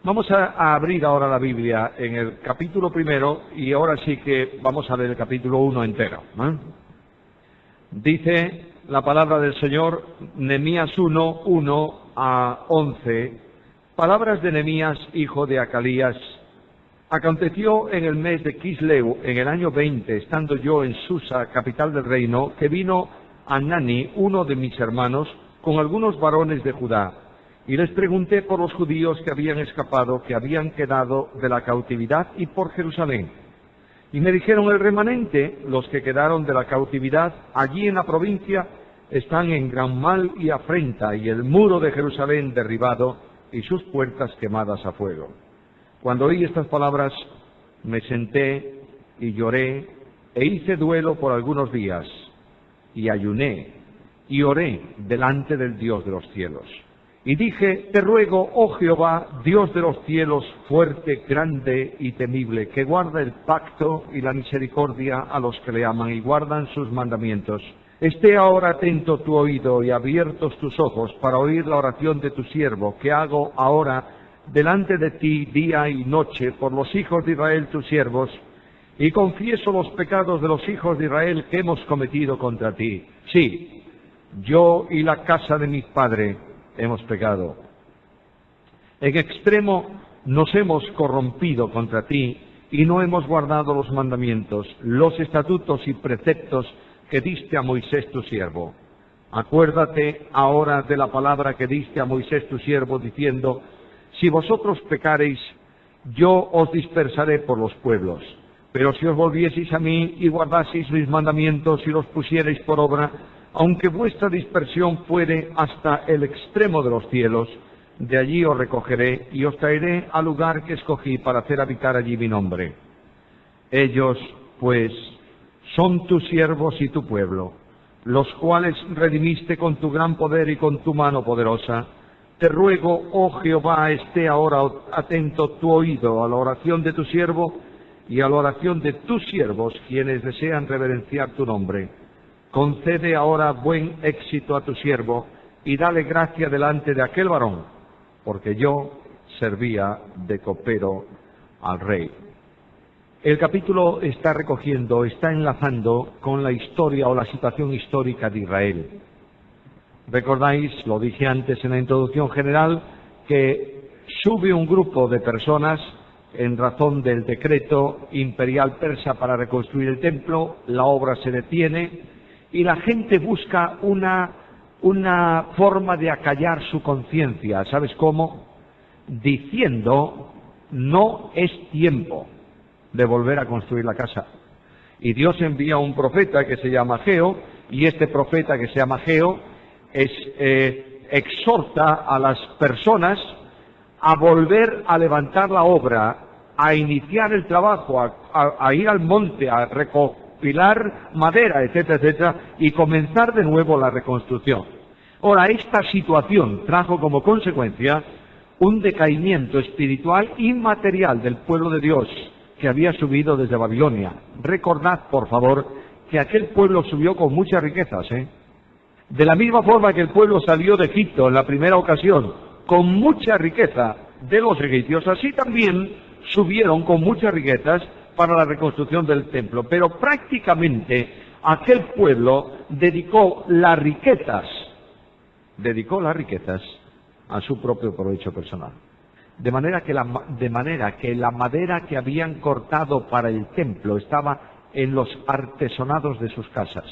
Vamos a abrir ahora la Biblia en el capítulo primero y ahora sí que vamos a leer el capítulo 1 entero, ¿eh? Dice la palabra del Señor, Nehemías 1, 1 a 11, palabras de Nehemías, hijo de Acalías. Aconteció en el mes de Quisleu, en el año 20, estando yo en Susa, capital del reino, que vino Hanani, uno de mis hermanos, con algunos varones de Judá. Y les pregunté por los judíos que habían escapado, que habían quedado de la cautividad, y por Jerusalén. Y me dijeron, el remanente, los que quedaron de la cautividad, allí en la provincia, están en gran mal y afrenta, y el muro de Jerusalén derribado, y sus puertas quemadas a fuego. Cuando oí estas palabras, me senté y lloré, e hice duelo por algunos días, y ayuné, y oré delante del Dios de los cielos. Y dije, te ruego, oh Jehová, Dios de los cielos, fuerte, grande y temible, que guarda el pacto y la misericordia a los que le aman y guardan sus mandamientos. Esté ahora atento tu oído y abiertos tus ojos para oír la oración de tu siervo, que hago ahora delante de ti día y noche por los hijos de Israel tus siervos, y confieso los pecados de los hijos de Israel que hemos cometido contra ti. Sí, yo y la casa de mi padre hemos pecado. En extremo nos hemos corrompido contra ti y no hemos guardado los mandamientos, los estatutos y preceptos que diste a Moisés tu siervo. Acuérdate ahora de la palabra que diste a Moisés tu siervo, diciendo, si vosotros pecareis, yo os dispersaré por los pueblos. Pero si os volvieseis a mí y guardaseis mis mandamientos y los pusiereis por obra, aunque vuestra dispersión fuere hasta el extremo de los cielos, de allí os recogeré y os traeré al lugar que escogí para hacer habitar allí mi nombre. Ellos, pues, son tus siervos y tu pueblo, los cuales redimiste con tu gran poder y con tu mano poderosa. Te ruego, oh Jehová, esté ahora atento tu oído a la oración de tu siervo y a la oración de tus siervos, quienes desean reverenciar tu nombre. Concede ahora buen éxito a tu siervo y dale gracia delante de aquel varón, porque yo servía de copero al rey. El capítulo está enlazando con la historia o la situación histórica de Israel. Recordáis, lo dije antes en la introducción general, que sube un grupo de personas en razón del decreto imperial persa para reconstruir el templo, la obra se detiene y la gente busca una forma de acallar su conciencia. ¿Sabes cómo? Diciendo, no es tiempo de volver a construir la casa. Y Dios envía un profeta que se llama Ageo, y este profeta que se llama Ageo exhorta a las personas a volver a levantar la obra, a iniciar el trabajo, a ir al monte, a recopilar madera, etcétera, etcétera, y comenzar de nuevo la reconstrucción. Ahora, esta situación trajo como consecuencia un decaimiento espiritual y material del pueblo de Dios que había subido desde Babilonia. Recordad, por favor, que aquel pueblo subió con muchas riquezas, De la misma forma que el pueblo salió de Egipto en la primera ocasión con mucha riqueza de los egipcios, así también subieron con muchas riquezas para la reconstrucción del templo. Pero prácticamente aquel pueblo dedicó las riquezas a su propio provecho personal. De manera que la madera que habían cortado para el templo estaba en los artesonados de sus casas.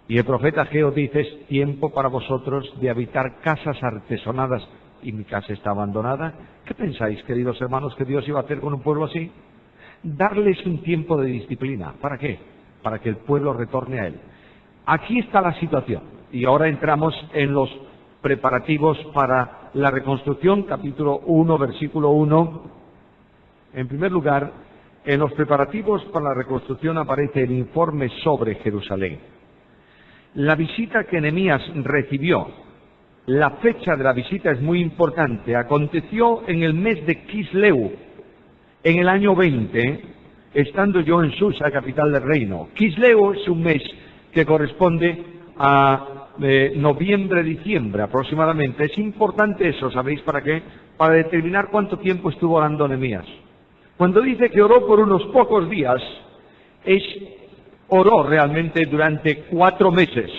Y el profeta Ageo dice, es tiempo para vosotros de habitar casas artesonadas, y mi casa está abandonada. ¿Qué pensáis, queridos hermanos, que Dios iba a hacer con un pueblo así? Darles un tiempo de disciplina. ¿Para qué? Para que el pueblo retorne a él. Aquí está la situación. Y ahora entramos en los preparativos para la reconstrucción, capítulo 1, versículo 1. En primer lugar, en los preparativos para la reconstrucción aparece el informe sobre Jerusalén. La visita que Nehemías recibió, la fecha de la visita es muy importante. Aconteció en el mes de Quisleu, en el año 20, estando yo en Susa, capital del reino. Quisleu es un mes que corresponde a noviembre-diciembre aproximadamente. Es importante eso, ¿sabéis para qué? para determinar cuánto tiempo estuvo orando Nehemías. Cuando dice que oró por unos pocos días, oró realmente durante 4 meses.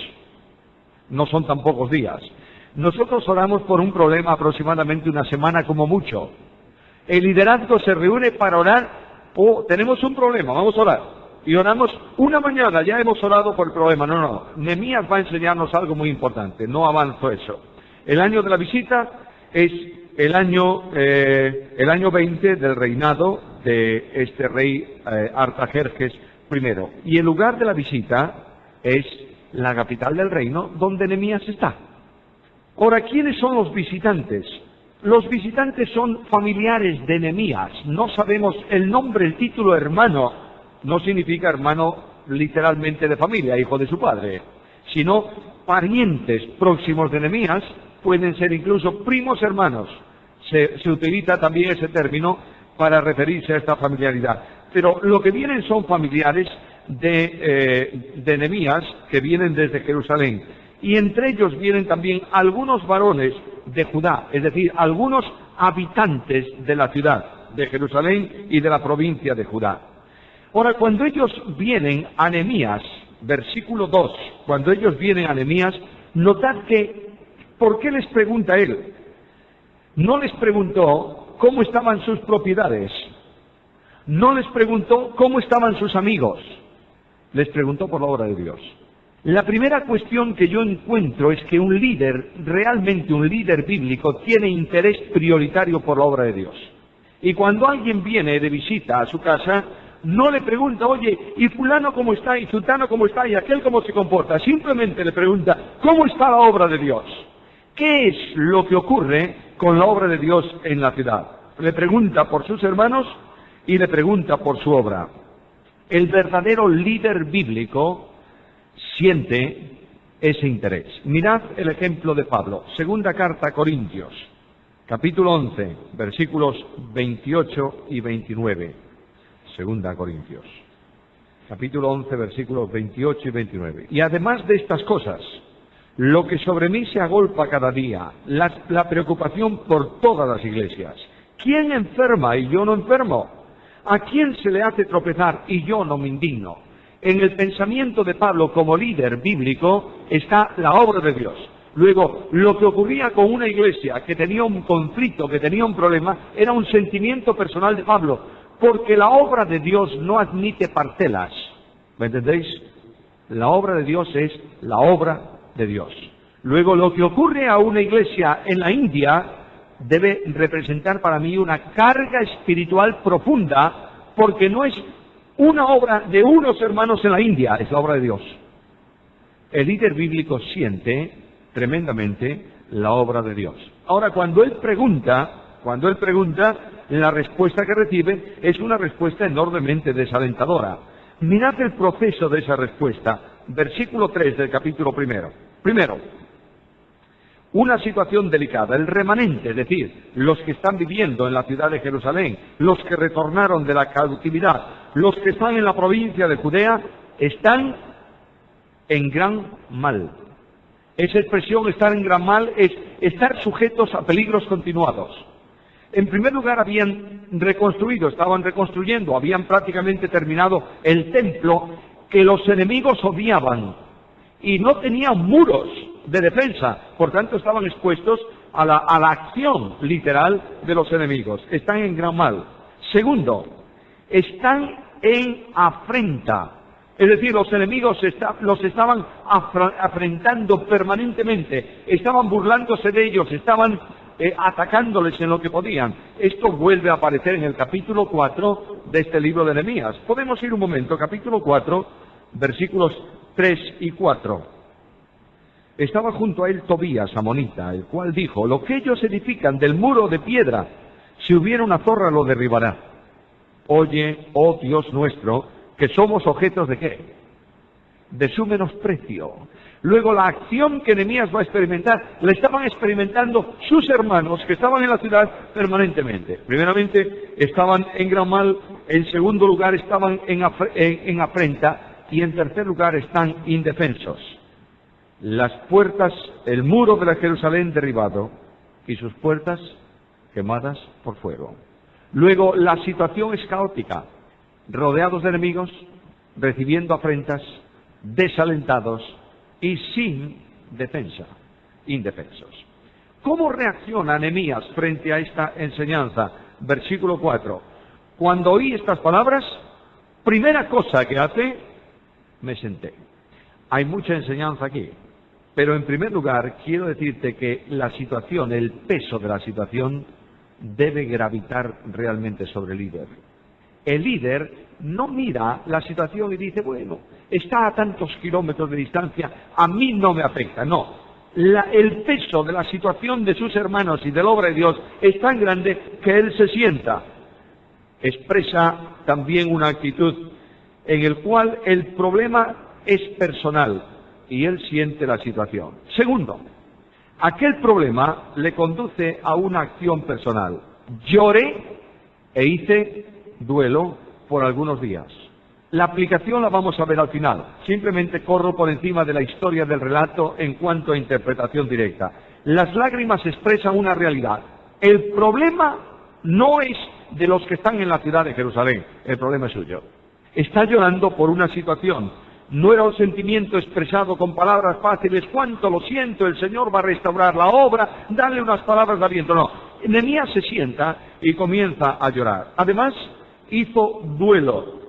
No son tan pocos días. Nosotros oramos por un problema aproximadamente una semana como mucho. El liderazgo se reúne para orar, tenemos un problema, vamos a orar. Y oramos una mañana, ya hemos orado por el problema. No. Nehemías va a enseñarnos algo muy importante, no avanzo eso. El año de la visita es el año 20 del reinado de este rey Artajerjes I. Y el lugar de la visita es la capital del reino, donde Nehemías está. Ahora, ¿quiénes son los visitantes? Los visitantes son familiares de Nehemías. No sabemos el nombre, el título hermano. No significa hermano literalmente de familia, hijo de su padre, sino parientes próximos de Nehemías, pueden ser incluso primos hermanos. Se utiliza también ese término para referirse a esta familiaridad. Pero lo que vienen son familiares de Nehemías, que vienen desde Jerusalén. Y entre ellos vienen también algunos varones de Judá, es decir, algunos habitantes de la ciudad de Jerusalén y de la provincia de Judá. Ahora, cuando ellos vienen a Nehemías, versículo 2, cuando ellos vienen a Nehemías, notad que, ¿por qué les pregunta él? No les preguntó cómo estaban sus propiedades, no les preguntó cómo estaban sus amigos, les preguntó por la obra de Dios. La primera cuestión que yo encuentro es que un líder, realmente un líder bíblico, tiene interés prioritario por la obra de Dios. Y cuando alguien viene de visita a su casa, no le pregunta, oye, ¿y fulano cómo está? ¿Y sultano cómo está? ¿Y aquel cómo se comporta? Simplemente le pregunta, ¿cómo está la obra de Dios? ¿Qué es lo que ocurre con la obra de Dios en la ciudad? Le pregunta por sus hermanos y le pregunta por su obra. El verdadero líder bíblico siente ese interés. Mirad el ejemplo de Pablo. Segunda carta a Corintios, capítulo 11, versículos 28 y 29. Segunda Corintios, capítulo 11, versículos 28 y 29. Y además de estas cosas, lo que sobre mí se agolpa cada día, la preocupación por todas las iglesias. ¿Quién enferma y yo no enfermo? ¿A quién se le hace tropezar y yo no me indigno? En el pensamiento de Pablo como líder bíblico está la obra de Dios. Luego, lo que ocurría con una iglesia que tenía un conflicto, que tenía un problema, era un sentimiento personal de Pablo, porque la obra de Dios no admite parcelas. ¿Me entendéis? La obra de Dios es la obra de Dios. Luego, lo que ocurre a una iglesia en la India debe representar para mí una carga espiritual profunda, porque no es una obra de unos hermanos en la India, es la obra de Dios. El líder bíblico siente tremendamente la obra de Dios. Ahora, cuando él pregunta, la respuesta que recibe es una respuesta enormemente desalentadora. Mirad el proceso de esa respuesta. Versículo 3 del capítulo 1. Primero, una situación delicada. El remanente, es decir, los que están viviendo en la ciudad de Jerusalén, los que retornaron de la cautividad, los que están en la provincia de Judea, están en gran mal. Esa expresión, estar en gran mal, es estar sujetos a peligros continuados. En primer lugar, estaban reconstruyendo, habían prácticamente terminado el templo que los enemigos odiaban y no tenían muros de defensa, por tanto estaban expuestos a la acción literal de los enemigos. Están en gran mal. Segundo, están en afrenta. Es decir, los enemigos los estaban afrentando permanentemente, estaban burlándose de ellos, estaban atacándoles en lo que podían. Esto vuelve a aparecer en el capítulo 4 de este libro de Nehemías. Podemos ir un momento, capítulo 4, versículos 3 y 4. Estaba junto a él Tobías, amonita, el cual dijo, lo que ellos edifican del muro de piedra, si hubiera una zorra lo derribará. Oye, oh Dios nuestro, que somos objetos de ¿qué? De su menosprecio. Luego la acción que Nehemías va a experimentar, la estaban experimentando sus hermanos que estaban en la ciudad permanentemente. Primeramente estaban en gran mal, en segundo lugar estaban en afrenta y en tercer lugar están indefensos. Las puertas, el muro de la Jerusalén derribado y sus puertas quemadas por fuego. Luego, la situación es caótica, rodeados de enemigos, recibiendo afrentas, desalentados y sin defensa, indefensos. ¿Cómo reacciona Nehemías frente a esta enseñanza? Versículo 4. Cuando oí estas palabras, primera cosa que hace, me senté. Hay mucha enseñanza aquí, pero en primer lugar quiero decirte que la situación, el peso de la situación, debe gravitar realmente sobre el líder. El líder no mira la situación y dice, bueno, está a tantos kilómetros de distancia, a mí no me afecta. No, el peso de la situación de sus hermanos y de la obra de Dios es tan grande que él se sienta. Expresa también una actitud en el cual el problema es personal y él siente la situación. Segundo, aquel problema le conduce a una acción personal. Lloré e hice duelo por algunos días. La aplicación la vamos a ver al final. Simplemente corro por encima de la historia del relato en cuanto a interpretación directa. Las lágrimas expresan una realidad. El problema no es de los que están en la ciudad de Jerusalén, el problema es suyo. Está llorando por una situación. No era un sentimiento expresado con palabras fáciles, cuánto lo siento, el Señor va a restaurar la obra, dale unas palabras de aliento. No, Nehemías se sienta y comienza a llorar. Además, hizo duelo.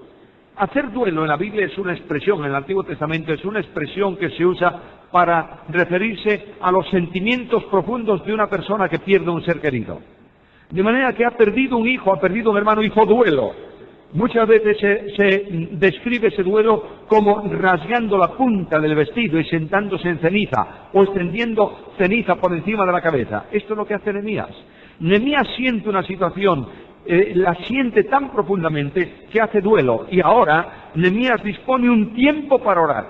Hacer duelo en la Biblia es una expresión, en el Antiguo Testamento es una expresión que se usa para referirse a los sentimientos profundos de una persona que pierde un ser querido. De manera que ha perdido un hijo, ha perdido un hermano, hizo duelo. Muchas veces se describe ese duelo como rasgando la punta del vestido y sentándose en ceniza, o extendiendo ceniza por encima de la cabeza. Esto es lo que hace Nehemías. Nehemías siente una situación, la siente tan profundamente que hace duelo. Y ahora Nehemías dispone un tiempo para orar.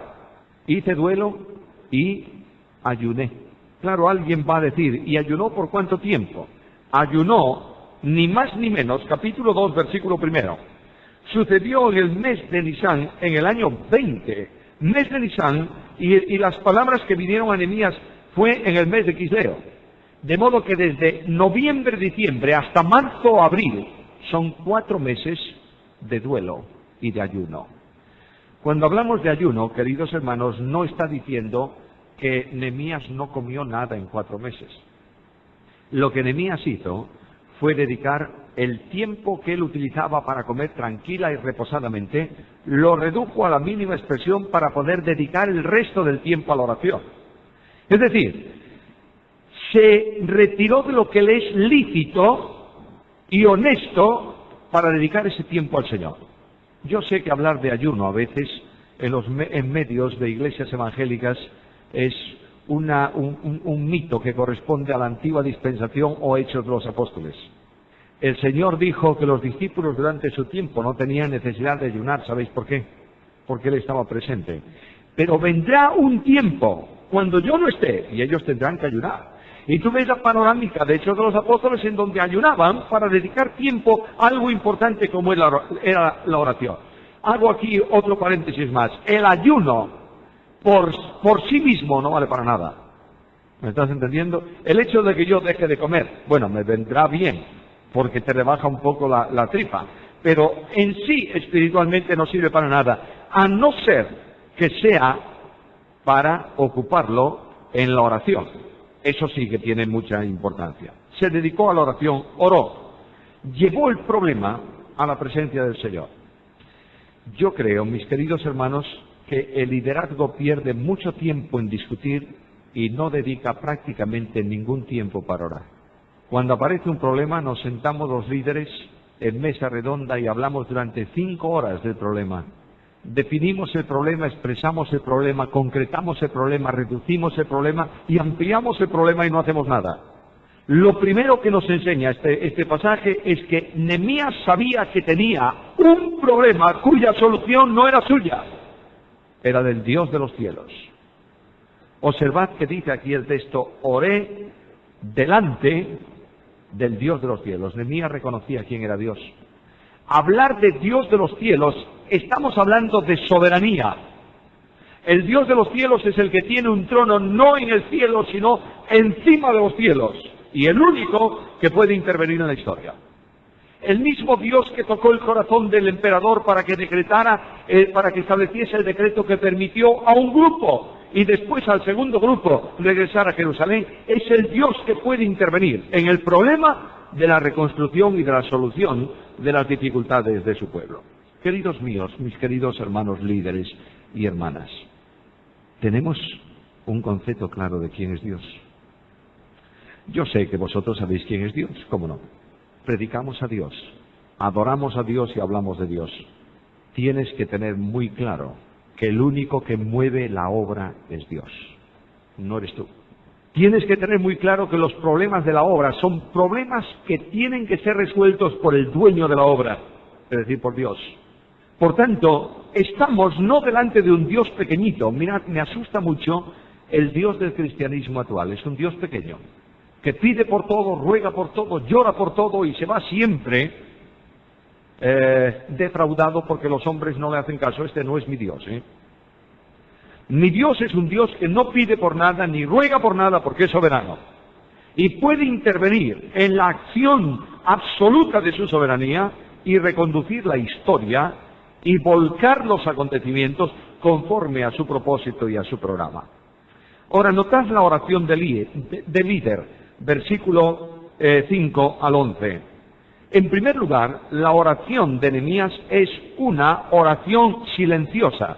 Hice duelo y ayuné. Claro, alguien va a decir, ¿y ayunó por cuánto tiempo? Ayunó, ni más ni menos, capítulo 2, versículo 1. Sucedió en el mes de Nisán, en el año 20, mes de Nisán, y las palabras que vinieron a Nehemías fue en el mes de Quisleo. De modo que desde noviembre, diciembre hasta marzo, abril, son 4 meses de duelo y de ayuno. Cuando hablamos de ayuno, queridos hermanos, no está diciendo que Nehemías no comió nada en 4 meses. Lo que Nehemías hizo fue dedicar el tiempo que él utilizaba para comer tranquila y reposadamente, lo redujo a la mínima expresión para poder dedicar el resto del tiempo a la oración. Es decir, se retiró de lo que le es lícito y honesto para dedicar ese tiempo al Señor. Yo sé que hablar de ayuno a veces en medios de iglesias evangélicas es un mito que corresponde a la antigua dispensación o Hechos de los Apóstoles. El Señor dijo que los discípulos durante su tiempo no tenían necesidad de ayunar. ¿Sabéis por qué? Porque Él estaba presente. Pero vendrá un tiempo cuando yo no esté y ellos tendrán que ayunar. Y tú ves la panorámica de Hechos de los Apóstoles en donde ayunaban para dedicar tiempo a algo importante como era la oración. Hago aquí otro paréntesis más. El ayuno por sí mismo no vale para nada. ¿Me estás entendiendo? El hecho de que yo deje de comer, bueno, me vendrá bien, porque te rebaja un poco la tripa, pero en sí espiritualmente no sirve para nada, a no ser que sea para ocuparlo en la oración. Eso sí que tiene mucha importancia. Se dedicó a la oración, oró, llevó el problema a la presencia del Señor. Yo creo, mis queridos hermanos, que el liderazgo pierde mucho tiempo en discutir y no dedica prácticamente ningún tiempo para orar. Cuando aparece un problema, nos sentamos los líderes en mesa redonda y hablamos durante 5 horas del problema. Definimos el problema, expresamos el problema, concretamos el problema, reducimos el problema y ampliamos el problema y no hacemos nada. Lo primero que nos enseña este pasaje es que Nehemías sabía que tenía un problema cuya solución no era suya, era del Dios de los cielos. Observad que dice aquí el texto, oré delante del Dios de los cielos. Nehemías reconocía quién era Dios. Hablar de Dios de los cielos, estamos hablando de soberanía. El Dios de los cielos es el que tiene un trono no en el cielo, sino encima de los cielos. y el único que puede intervenir en la historia. El mismo Dios que tocó el corazón del emperador para que decretara, para que estableciese el decreto que permitió a un grupo y después al segundo grupo regresar a Jerusalén, es el Dios que puede intervenir en el problema de la reconstrucción y de la solución de las dificultades de su pueblo. Queridos míos, mis queridos hermanos líderes y hermanas, ¿tenemos un concepto claro de quién es Dios? Yo sé que vosotros sabéis quién es Dios, ¿cómo no? Predicamos a Dios, adoramos a Dios y hablamos de Dios. Tienes que tener muy claro que el único que mueve la obra es Dios, no eres tú. Tienes que tener muy claro que los problemas de la obra son problemas que tienen que ser resueltos por el dueño de la obra, es decir, por Dios. Por tanto, estamos no delante de un Dios pequeñito. Mirad, me asusta mucho el Dios del cristianismo actual. Es un Dios pequeño, que pide por todo, ruega por todo, llora por todo y se va siempre defraudado porque los hombres no le hacen caso. Este no es mi Dios, Mi Dios es un Dios que no pide por nada ni ruega por nada porque es soberano y puede intervenir en la acción absoluta de su soberanía y reconducir la historia y volcar los acontecimientos conforme a su propósito y a su programa. Ahora, notad la oración de líder, versículo 5 al 11. En primer lugar, la oración de Nehemías es una oración silenciosa.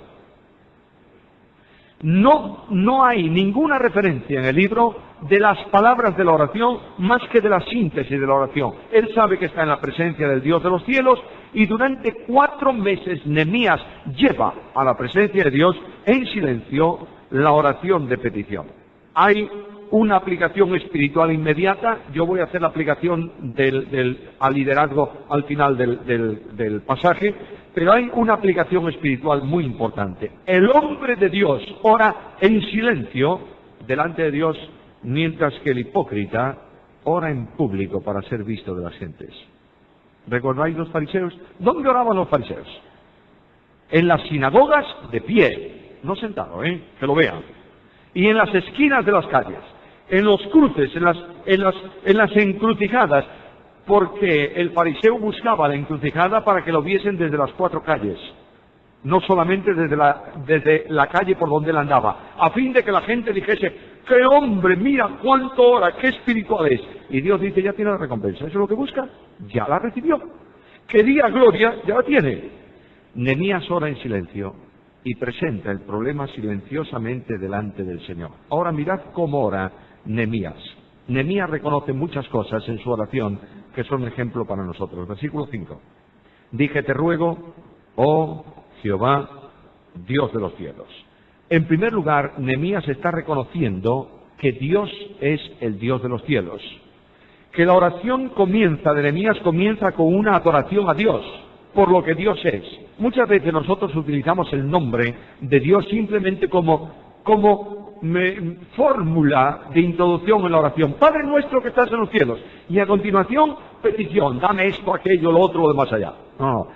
No hay ninguna referencia en el libro de las palabras de la oración más que de la síntesis de la oración. Él sabe que está en la presencia del Dios de los cielos y durante 4 meses Nehemías lleva a la presencia de Dios en silencio la oración de petición. Hay una aplicación espiritual inmediata. Yo voy a hacer la aplicación al liderazgo al final del pasaje, pero hay una aplicación espiritual muy importante. El hombre de Dios ora en silencio delante de Dios, mientras que el hipócrita ora en público para ser visto de las gentes. ¿Recordáis los fariseos? ¿Dónde oraban los fariseos? En las sinagogas, de pie, no sentado, que lo vean. Y en las esquinas de las calles, en los cruces, en las encrucijadas, porque el fariseo buscaba la encrucijada para que lo viesen desde las 4 calles, no solamente desde la calle por donde él andaba, a fin de que la gente dijese: ¡qué hombre, mira cuánto ora, qué espiritual es! Y Dios dice: ya tiene la recompensa, ¿eso es lo que busca? Ya la recibió. Quería gloria, ya la tiene. Nehemías ora en silencio y presenta el problema silenciosamente delante del Señor. Ahora mirad cómo ora Nehemías. Nehemías reconoce muchas cosas en su oración que son ejemplo para nosotros. Versículo 5. Dije: te ruego, oh Jehová, Dios de los cielos. En primer lugar, Nehemías está reconociendo que Dios es el Dios de los cielos. Que la oración de Nehemías comienza con una adoración a Dios, por lo que Dios es. Muchas veces nosotros utilizamos el nombre de Dios simplemente como fórmula de introducción en la oración. Padre nuestro que estás en los cielos. Y a continuación, petición. Dame esto, aquello, lo otro, lo de más allá. No.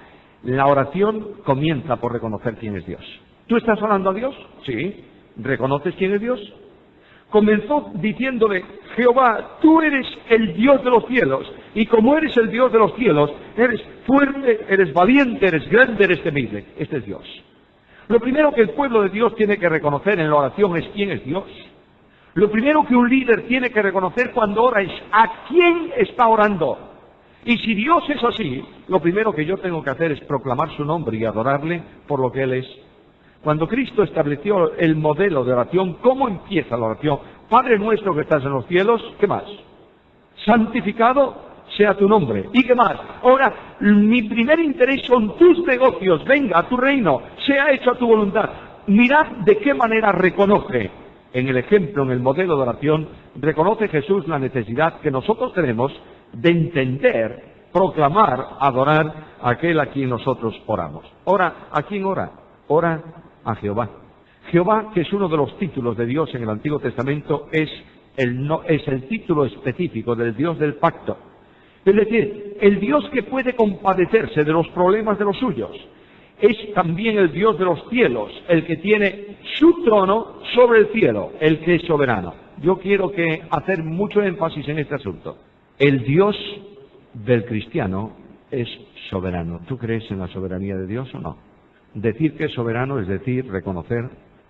La oración comienza por reconocer quién es Dios. ¿Tú estás orando a Dios? Sí. ¿Reconoces quién es Dios? Comenzó diciéndole: Jehová, tú eres el Dios de los cielos, y como eres el Dios de los cielos, eres fuerte, eres valiente, eres grande, eres temible. Este es Dios. Lo primero que el pueblo de Dios tiene que reconocer en la oración es quién es Dios. Lo primero que un líder tiene que reconocer cuando ora es a quién está orando. Y si Dios es así, lo primero que yo tengo que hacer es proclamar su nombre y adorarle por lo que Él es. Cuando Cristo estableció el modelo de oración, ¿cómo empieza la oración? Padre nuestro que estás en los cielos, ¿qué más? Santificado sea tu nombre. ¿Y qué más? Ahora, mi primer interés son tus negocios. Venga a tu reino, sea hecho a tu voluntad. Mirad de qué manera reconoce, en el ejemplo, en el modelo de oración, reconoce Jesús la necesidad que nosotros tenemos de entender, proclamar, adorar a aquel a quien nosotros oramos. Ahora, ¿a quién ora? Ora a Jehová. Jehová, que es uno de los títulos de Dios en el Antiguo Testamento, es el título específico del Dios del pacto. Es decir, el Dios que puede compadecerse de los problemas de los suyos. es también el Dios de los cielos, el que tiene su trono sobre el cielo, el que es soberano. Yo quiero hacer mucho énfasis en este asunto. El Dios del cristiano es soberano. ¿Tú crees en la soberanía de Dios o no? Decir que es soberano es decir, reconocer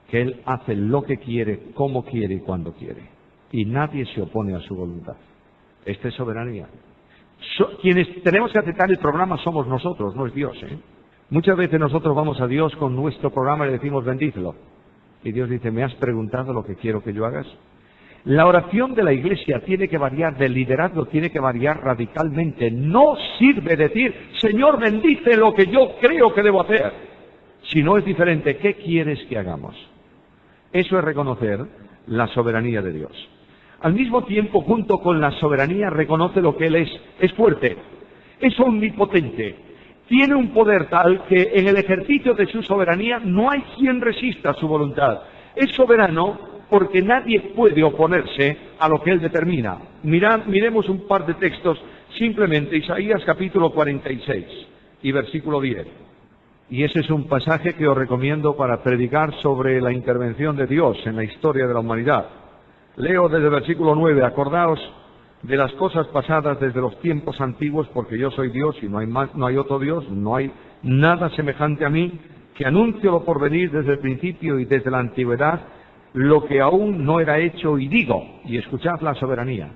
que Él hace lo que quiere, como quiere y cuando quiere. Y nadie se opone a su voluntad. Esta es soberanía. Quienes tenemos que aceptar el programa somos nosotros, no es Dios, ¿eh? Muchas veces nosotros vamos a Dios con nuestro programa y le decimos bendícelo. Y Dios dice, ¿me has preguntado lo que quiero que yo hagas? La oración de la Iglesia tiene que variar, del liderazgo tiene que variar radicalmente. No sirve decir, Señor, bendice lo que yo creo que debo hacer. Si no es diferente, ¿qué quieres que hagamos? Eso es reconocer la soberanía de Dios. Al mismo tiempo, junto con la soberanía, reconoce lo que Él es. Es fuerte, es omnipotente, tiene un poder tal que en el ejercicio de su soberanía no hay quien resista su voluntad. Es soberano porque nadie puede oponerse a lo que Él determina. Miremos un par de textos, simplemente Isaías capítulo 46 y versículo 10. Y ese es un pasaje que os recomiendo para predicar sobre la intervención de Dios en la historia de la humanidad. Leo desde el versículo 9, acordaos de las cosas pasadas desde los tiempos antiguos, porque yo soy Dios y no hay otro Dios, no hay nada semejante a mí, que anuncio lo por venir desde el principio y desde la antigüedad, lo que aún no era hecho, y digo, y escuchad la soberanía,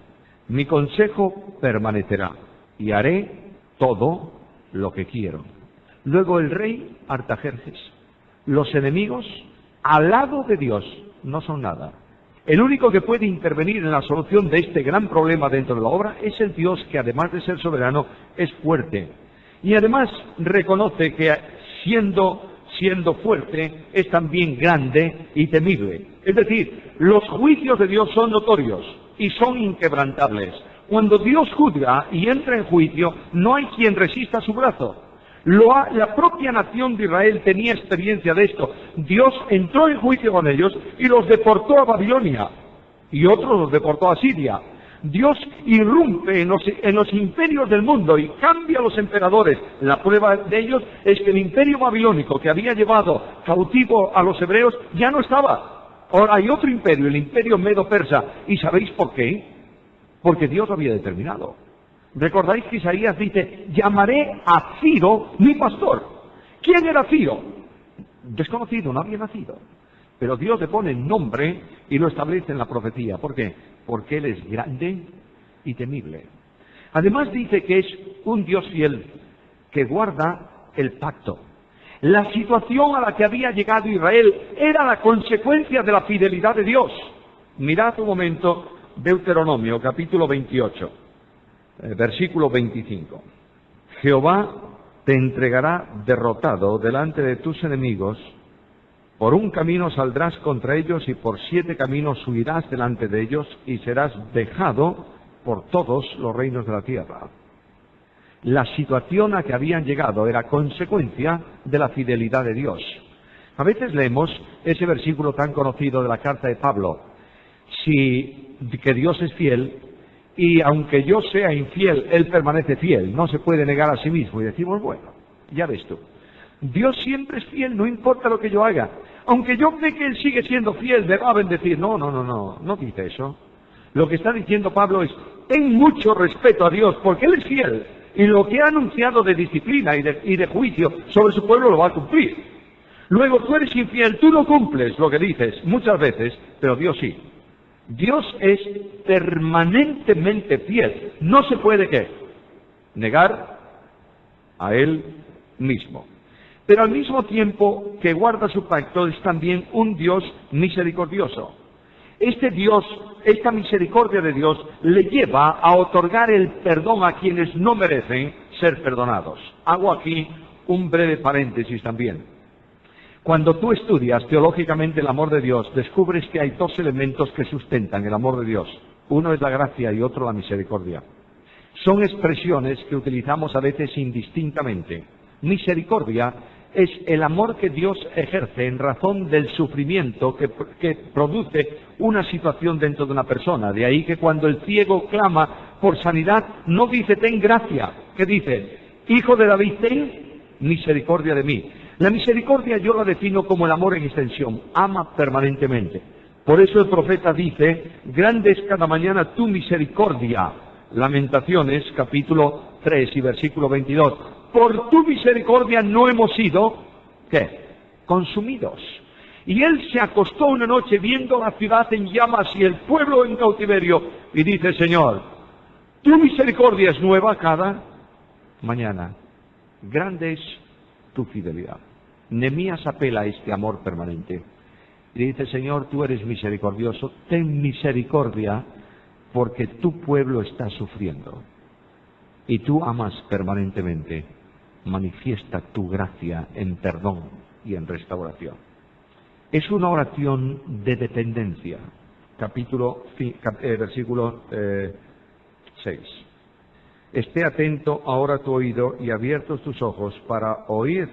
mi consejo permanecerá, y haré todo lo que quiero. Luego el rey Artajerjes, los enemigos al lado de Dios no son nada. El único que puede intervenir en la solución de este gran problema dentro de la obra es el Dios que, además de ser soberano, es fuerte. Y además reconoce que siendo fuerte, es también grande y temible. Es decir, los juicios de Dios son notorios y son inquebrantables. Cuando Dios juzga y entra en juicio, no hay quien resista su brazo. La propia nación de Israel tenía experiencia de esto. Dios entró en juicio con ellos y los deportó a Babilonia, y otros los deportó a Siria. Dios irrumpe en los imperios del mundo y cambia a los emperadores. La prueba de ellos es que el imperio babilónico que había llevado cautivo a los hebreos ya no estaba. Ahora hay otro imperio, el imperio medo-persa. ¿Y sabéis por qué? Porque Dios lo había determinado. ¿Recordáis que Isaías dice, llamaré a Ciro mi pastor? ¿Quién era Ciro? Desconocido, no había nacido. Pero Dios le pone nombre y lo establece en la profecía. ¿Por qué? Porque Él es grande y temible. Además dice que es un Dios fiel, que guarda el pacto. La situación a la que había llegado Israel era la consecuencia de la fidelidad de Dios. Mirad un momento Deuteronomio, capítulo 28. Versículo 25. Jehová te entregará derrotado delante de tus enemigos, por un camino saldrás contra ellos y por 7 caminos huirás delante de ellos y serás dejado por todos los reinos de la tierra. La situación a que habían llegado era consecuencia de la fidelidad de Dios. A veces leemos ese versículo tan conocido de la carta de Pablo, que Dios es fiel, y aunque yo sea infiel, Él permanece fiel, no se puede negar a sí mismo. Y decimos, bueno, ya ves tú, Dios siempre es fiel, no importa lo que yo haga. Aunque yo ve que Él sigue siendo fiel, me va a bendecir. No dice eso. Lo que está diciendo Pablo es, ten mucho respeto a Dios, porque Él es fiel, y lo que ha anunciado de disciplina y de juicio sobre su pueblo lo va a cumplir. Luego tú eres infiel, tú no cumples lo que dices muchas veces, pero Dios sí. Dios es permanentemente fiel. No se puede, ¿qué? Negar a Él mismo. Pero al mismo tiempo que guarda su pacto, es también un Dios misericordioso. Este Dios, esta misericordia de Dios, le lleva a otorgar el perdón a quienes no merecen ser perdonados. Hago aquí un breve paréntesis también. Cuando tú estudias teológicamente el amor de Dios, descubres que hay 2 elementos que sustentan el amor de Dios. Uno es la gracia y otro la misericordia. Son expresiones que utilizamos a veces indistintamente. Misericordia es el amor que Dios ejerce en razón del sufrimiento que produce una situación dentro de una persona. De ahí que cuando el ciego clama por sanidad, no dice ten gracia, que dice, Hijo de David, ten misericordia de mí. La misericordia yo la defino como el amor en extensión, ama permanentemente. Por eso el profeta dice, grande es cada mañana tu misericordia. Lamentaciones, capítulo 3 y versículo 22. Por tu misericordia no hemos sido, ¿qué? Consumidos. Y él se acostó una noche viendo la ciudad en llamas y el pueblo en cautiverio. Y dice, Señor, tu misericordia es nueva cada mañana. Grande es tu fidelidad. Nehemías apela a este amor permanente. Y dice, Señor, tú eres misericordioso, ten misericordia porque tu pueblo está sufriendo. Y tú amas permanentemente. Manifiesta tu gracia en perdón y en restauración. Es una oración de dependencia. Versículo 6. Esté atento ahora tu oído y abiertos tus ojos para oír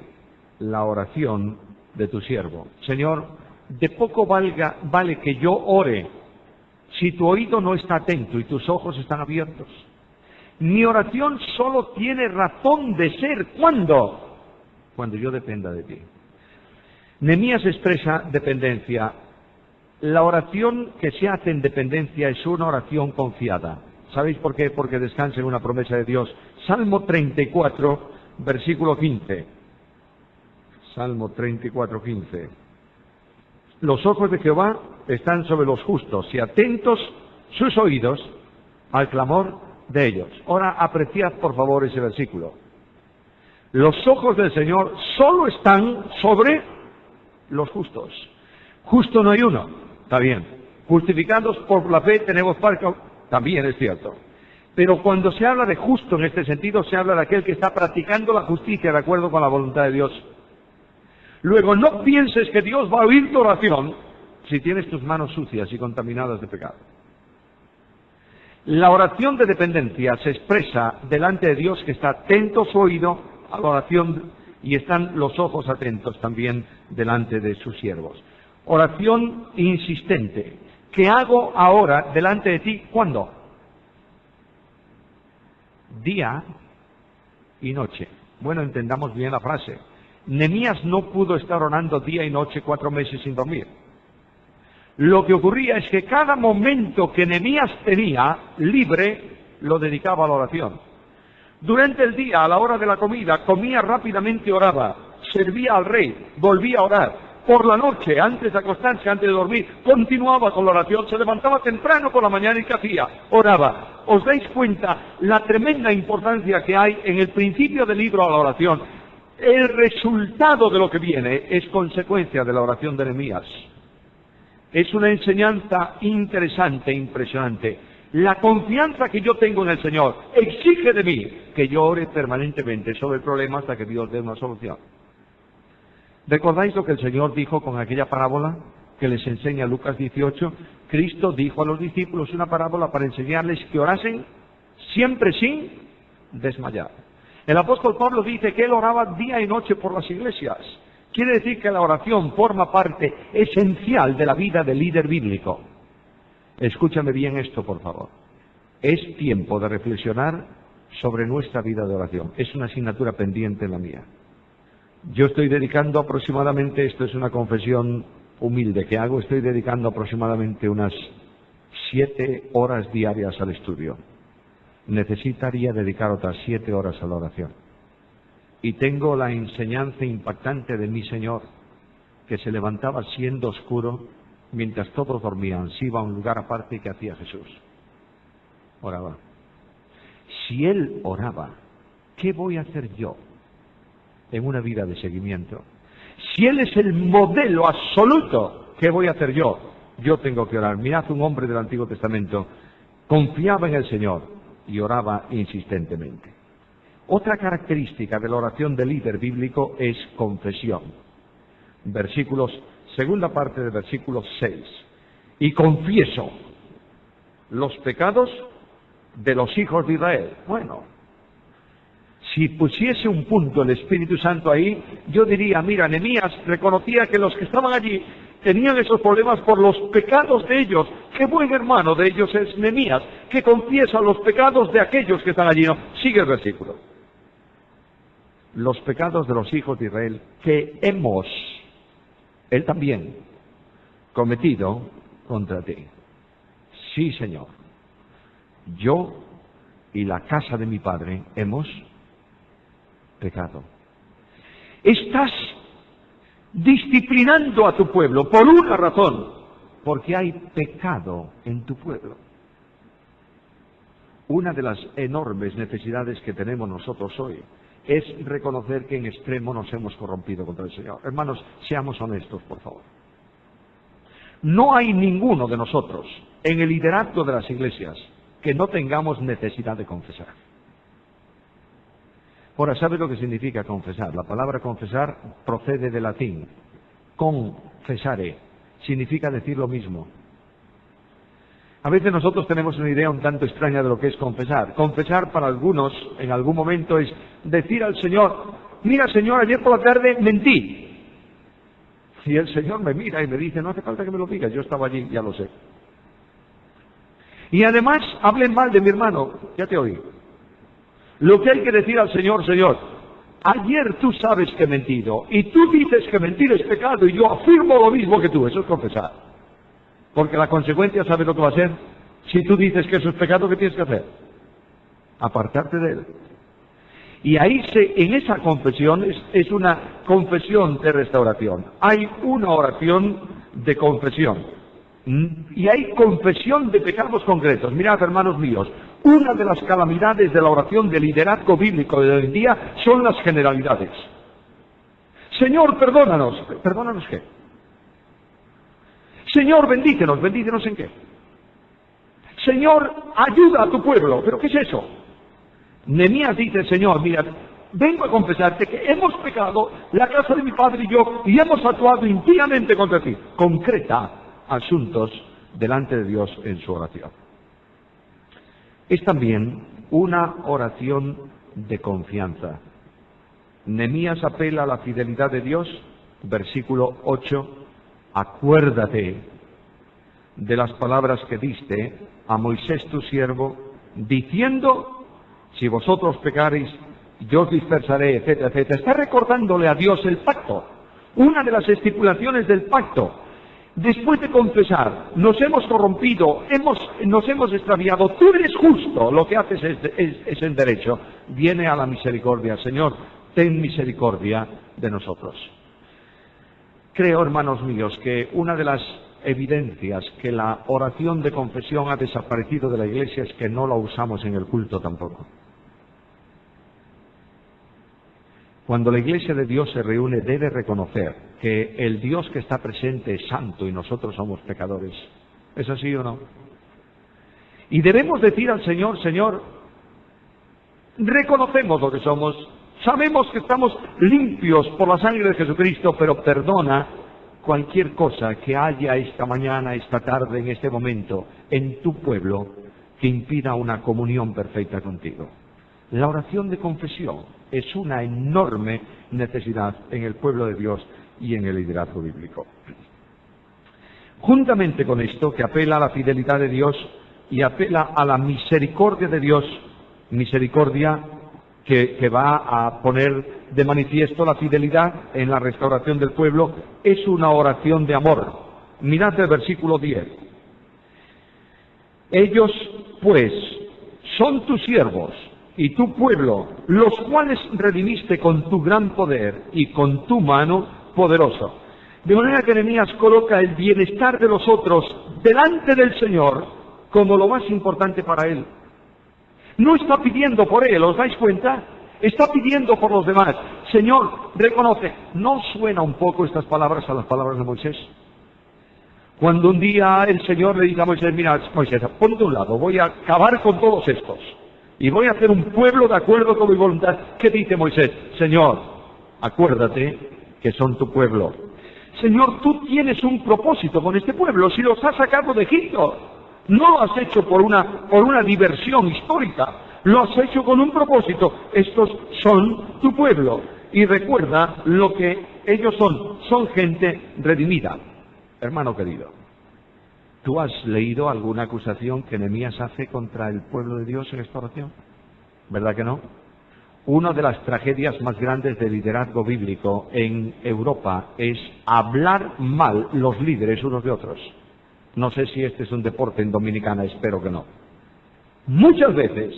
la oración de tu siervo. Señor, de poco vale que yo ore si tu oído no está atento y tus ojos están abiertos. Mi oración solo tiene razón de ser. ¿Cuándo? Cuando yo dependa de ti. Nehemías expresa dependencia. La oración que se hace en dependencia es una oración confiada. ¿Sabéis por qué? Porque descansa en una promesa de Dios. Salmo 34, versículo 15. Salmo 34, 15. Los ojos de Jehová están sobre los justos y atentos sus oídos al clamor de ellos. Ahora apreciad por favor ese versículo. Los ojos del Señor solo están sobre los justos. Justo no hay uno, está bien. Justificados por la fe tenemos parte, también es cierto. Pero cuando se habla de justo en este sentido, se habla de aquel que está practicando la justicia de acuerdo con la voluntad de Dios. Luego, no pienses que Dios va a oír tu oración si tienes tus manos sucias y contaminadas de pecado. La oración de dependencia se expresa delante de Dios, que está atento su oído a la oración y están los ojos atentos también delante de sus siervos. Oración insistente. ¿Qué hago ahora delante de ti? ¿Cuándo? Día y noche. Bueno, entendamos bien la frase. Nehemías no pudo estar orando día y noche 4 meses sin dormir. Lo que ocurría es que cada momento que Nehemías tenía libre lo dedicaba a la oración. Durante el día, a la hora de la comida, comía rápidamente y oraba. Servía al rey, volvía a orar. Por la noche, antes de acostarse, antes de dormir, continuaba con la oración. Se levantaba temprano por la mañana y ¿qué hacía? Oraba. ¿Os dais cuenta la tremenda importancia que hay en el principio del libro a la oración? El resultado de lo que viene es consecuencia de la oración de Nehemías. Es una enseñanza interesante e impresionante. La confianza que yo tengo en el Señor exige de mí que yo ore permanentemente sobre el problema hasta que Dios dé una solución. ¿Recordáis lo que el Señor dijo con aquella parábola que les enseña Lucas 18? Cristo dijo a los discípulos una parábola para enseñarles que orasen siempre sin desmayar. El apóstol Pablo dice que él oraba día y noche por las iglesias. Quiere decir que la oración forma parte esencial de la vida del líder bíblico. Escúchame bien esto, por favor. Es tiempo de reflexionar sobre nuestra vida de oración. Es una asignatura pendiente en la mía. Yo estoy dedicando aproximadamente, esto es una confesión humilde que hago, estoy dedicando aproximadamente unas 7 horas diarias al estudio. Necesitaría dedicar otras 7 horas a la oración. Y tengo la enseñanza impactante de mi Señor, que se levantaba siendo oscuro, mientras todos dormían, se iba a un lugar aparte. ¿Qué hacía Jesús? Oraba. Si Él oraba, ¿qué voy a hacer yo en una vida de seguimiento? Si Él es el modelo absoluto, ¿qué voy a hacer yo? Yo tengo que orar. Mirad, un hombre del Antiguo Testamento confiaba en el Señor y oraba insistentemente. Otra característica de la oración del líder bíblico es confesión. Segunda parte del versículo 6. Y confieso los pecados de los hijos de Israel. Bueno, si pusiese un punto el Espíritu Santo ahí, yo diría, mira, Nehemías reconocía que los que estaban allí tenían esos problemas por los pecados de ellos. Qué buen hermano de ellos es Nehemías, que confiesa los pecados de aquellos que están allí. No, sigue el versículo. los pecados de los hijos de Israel que hemos, él también, cometido contra ti. Sí, Señor, yo y la casa de mi padre hemos pecado. Estás disciplinando a tu pueblo por una razón, porque hay pecado en tu pueblo. Una de las enormes necesidades que tenemos nosotros hoy es reconocer que en extremo nos hemos corrompido contra el Señor. Hermanos, seamos honestos, por favor. No hay ninguno de nosotros en el liderazgo de las iglesias que no tengamos necesidad de confesar. Ahora, ¿sabe lo que significa confesar? La palabra confesar procede del latín. Confesare significa decir lo mismo. A veces nosotros tenemos una idea un tanto extraña de lo que es confesar. Confesar para algunos, en algún momento, es decir al Señor: mira, Señor, ayer por la tarde mentí. Y el Señor me mira y me dice: no hace falta que me lo digas, yo estaba allí, ya lo sé. Y además, hablen mal de mi hermano, ya te oí. Lo que hay que decir al Señor: Señor, ayer tú sabes que he mentido, y tú dices que mentir es pecado, y yo afirmo lo mismo que tú. Eso es confesar. Porque la consecuencia, ¿sabes lo que va a ser? Si tú dices que eso es pecado, ¿qué tienes que hacer? Apartarte de él. Y ahí, en esa confesión, es una confesión de restauración. Hay una oración de confesión. Y hay confesión de pecados concretos. Mirad, hermanos míos, una de las calamidades de la oración de liderazgo bíblico de hoy en día son las generalidades. Señor, perdónanos. ¿Perdónanos qué? Señor, bendícenos. ¿Bendícenos en qué? Señor, ayuda a tu pueblo. ¿Pero qué es eso? Nehemías dice: Señor, mira, vengo a confesarte que hemos pecado, la casa de mi padre y yo, y hemos actuado impíamente contra ti. Concreta asuntos delante de Dios en su oración. Es también una oración de confianza. Nehemías apela a la fidelidad de Dios, versículo 8, acuérdate de las palabras que diste a Moisés tu siervo, diciendo: si vosotros pecareis, yo os dispersaré, etcétera, etcétera. Está recordándole a Dios el pacto, una de las estipulaciones del pacto. Después de confesar, nos hemos corrompido, nos hemos extraviado, tú eres justo, lo que haces es el derecho. Viene a la misericordia: Señor, ten misericordia de nosotros. Creo, hermanos míos, que una de las evidencias que la oración de confesión ha desaparecido de la Iglesia es que no la usamos en el culto tampoco. Cuando la Iglesia de Dios se reúne, debe reconocer que el Dios que está presente es santo y nosotros somos pecadores. ¿Es así o no? Y debemos decir al Señor: Señor, reconocemos lo que somos, sabemos que estamos limpios por la sangre de Jesucristo, pero perdona cualquier cosa que haya esta mañana, esta tarde, en este momento, en tu pueblo, que impida una comunión perfecta contigo. La oración de confesión es una enorme necesidad en el pueblo de Dios y en el liderazgo bíblico. Juntamente con esto, que apela a la fidelidad de Dios y apela a la misericordia de Dios, misericordia que va a poner de manifiesto la fidelidad en la restauración del pueblo, es una oración de amor. Mirad el versículo 10. Ellos, pues, son tus siervos y tu pueblo, los cuales redimiste con tu gran poder y con tu mano poderosa. De manera que Nehemías coloca el bienestar de los otros delante del Señor como lo más importante para él. No está pidiendo por él, ¿os dais cuenta? Está pidiendo por los demás. Señor, reconoce. ¿No suena un poco estas palabras a las palabras de Moisés? Cuando un día el Señor le dice a Moisés: mira, Moisés, ponte a un lado, voy a acabar con todos estos y voy a hacer un pueblo de acuerdo con mi voluntad. ¿Qué dice Moisés? Señor, acuérdate que son tu pueblo. Señor, tú tienes un propósito con este pueblo. Si los has sacado de Egipto, no lo has hecho por una diversión histórica, lo has hecho con un propósito. Estos son tu pueblo. Y recuerda lo que ellos son gente redimida. Hermano querido, ¿tú has leído alguna acusación que Nehemías hace contra el pueblo de Dios en esta oración? ¿Verdad que no? Una de las tragedias más grandes del liderazgo bíblico en Europa es hablar mal los líderes unos de otros. No sé si este es un deporte en Dominicana, espero que no. Muchas veces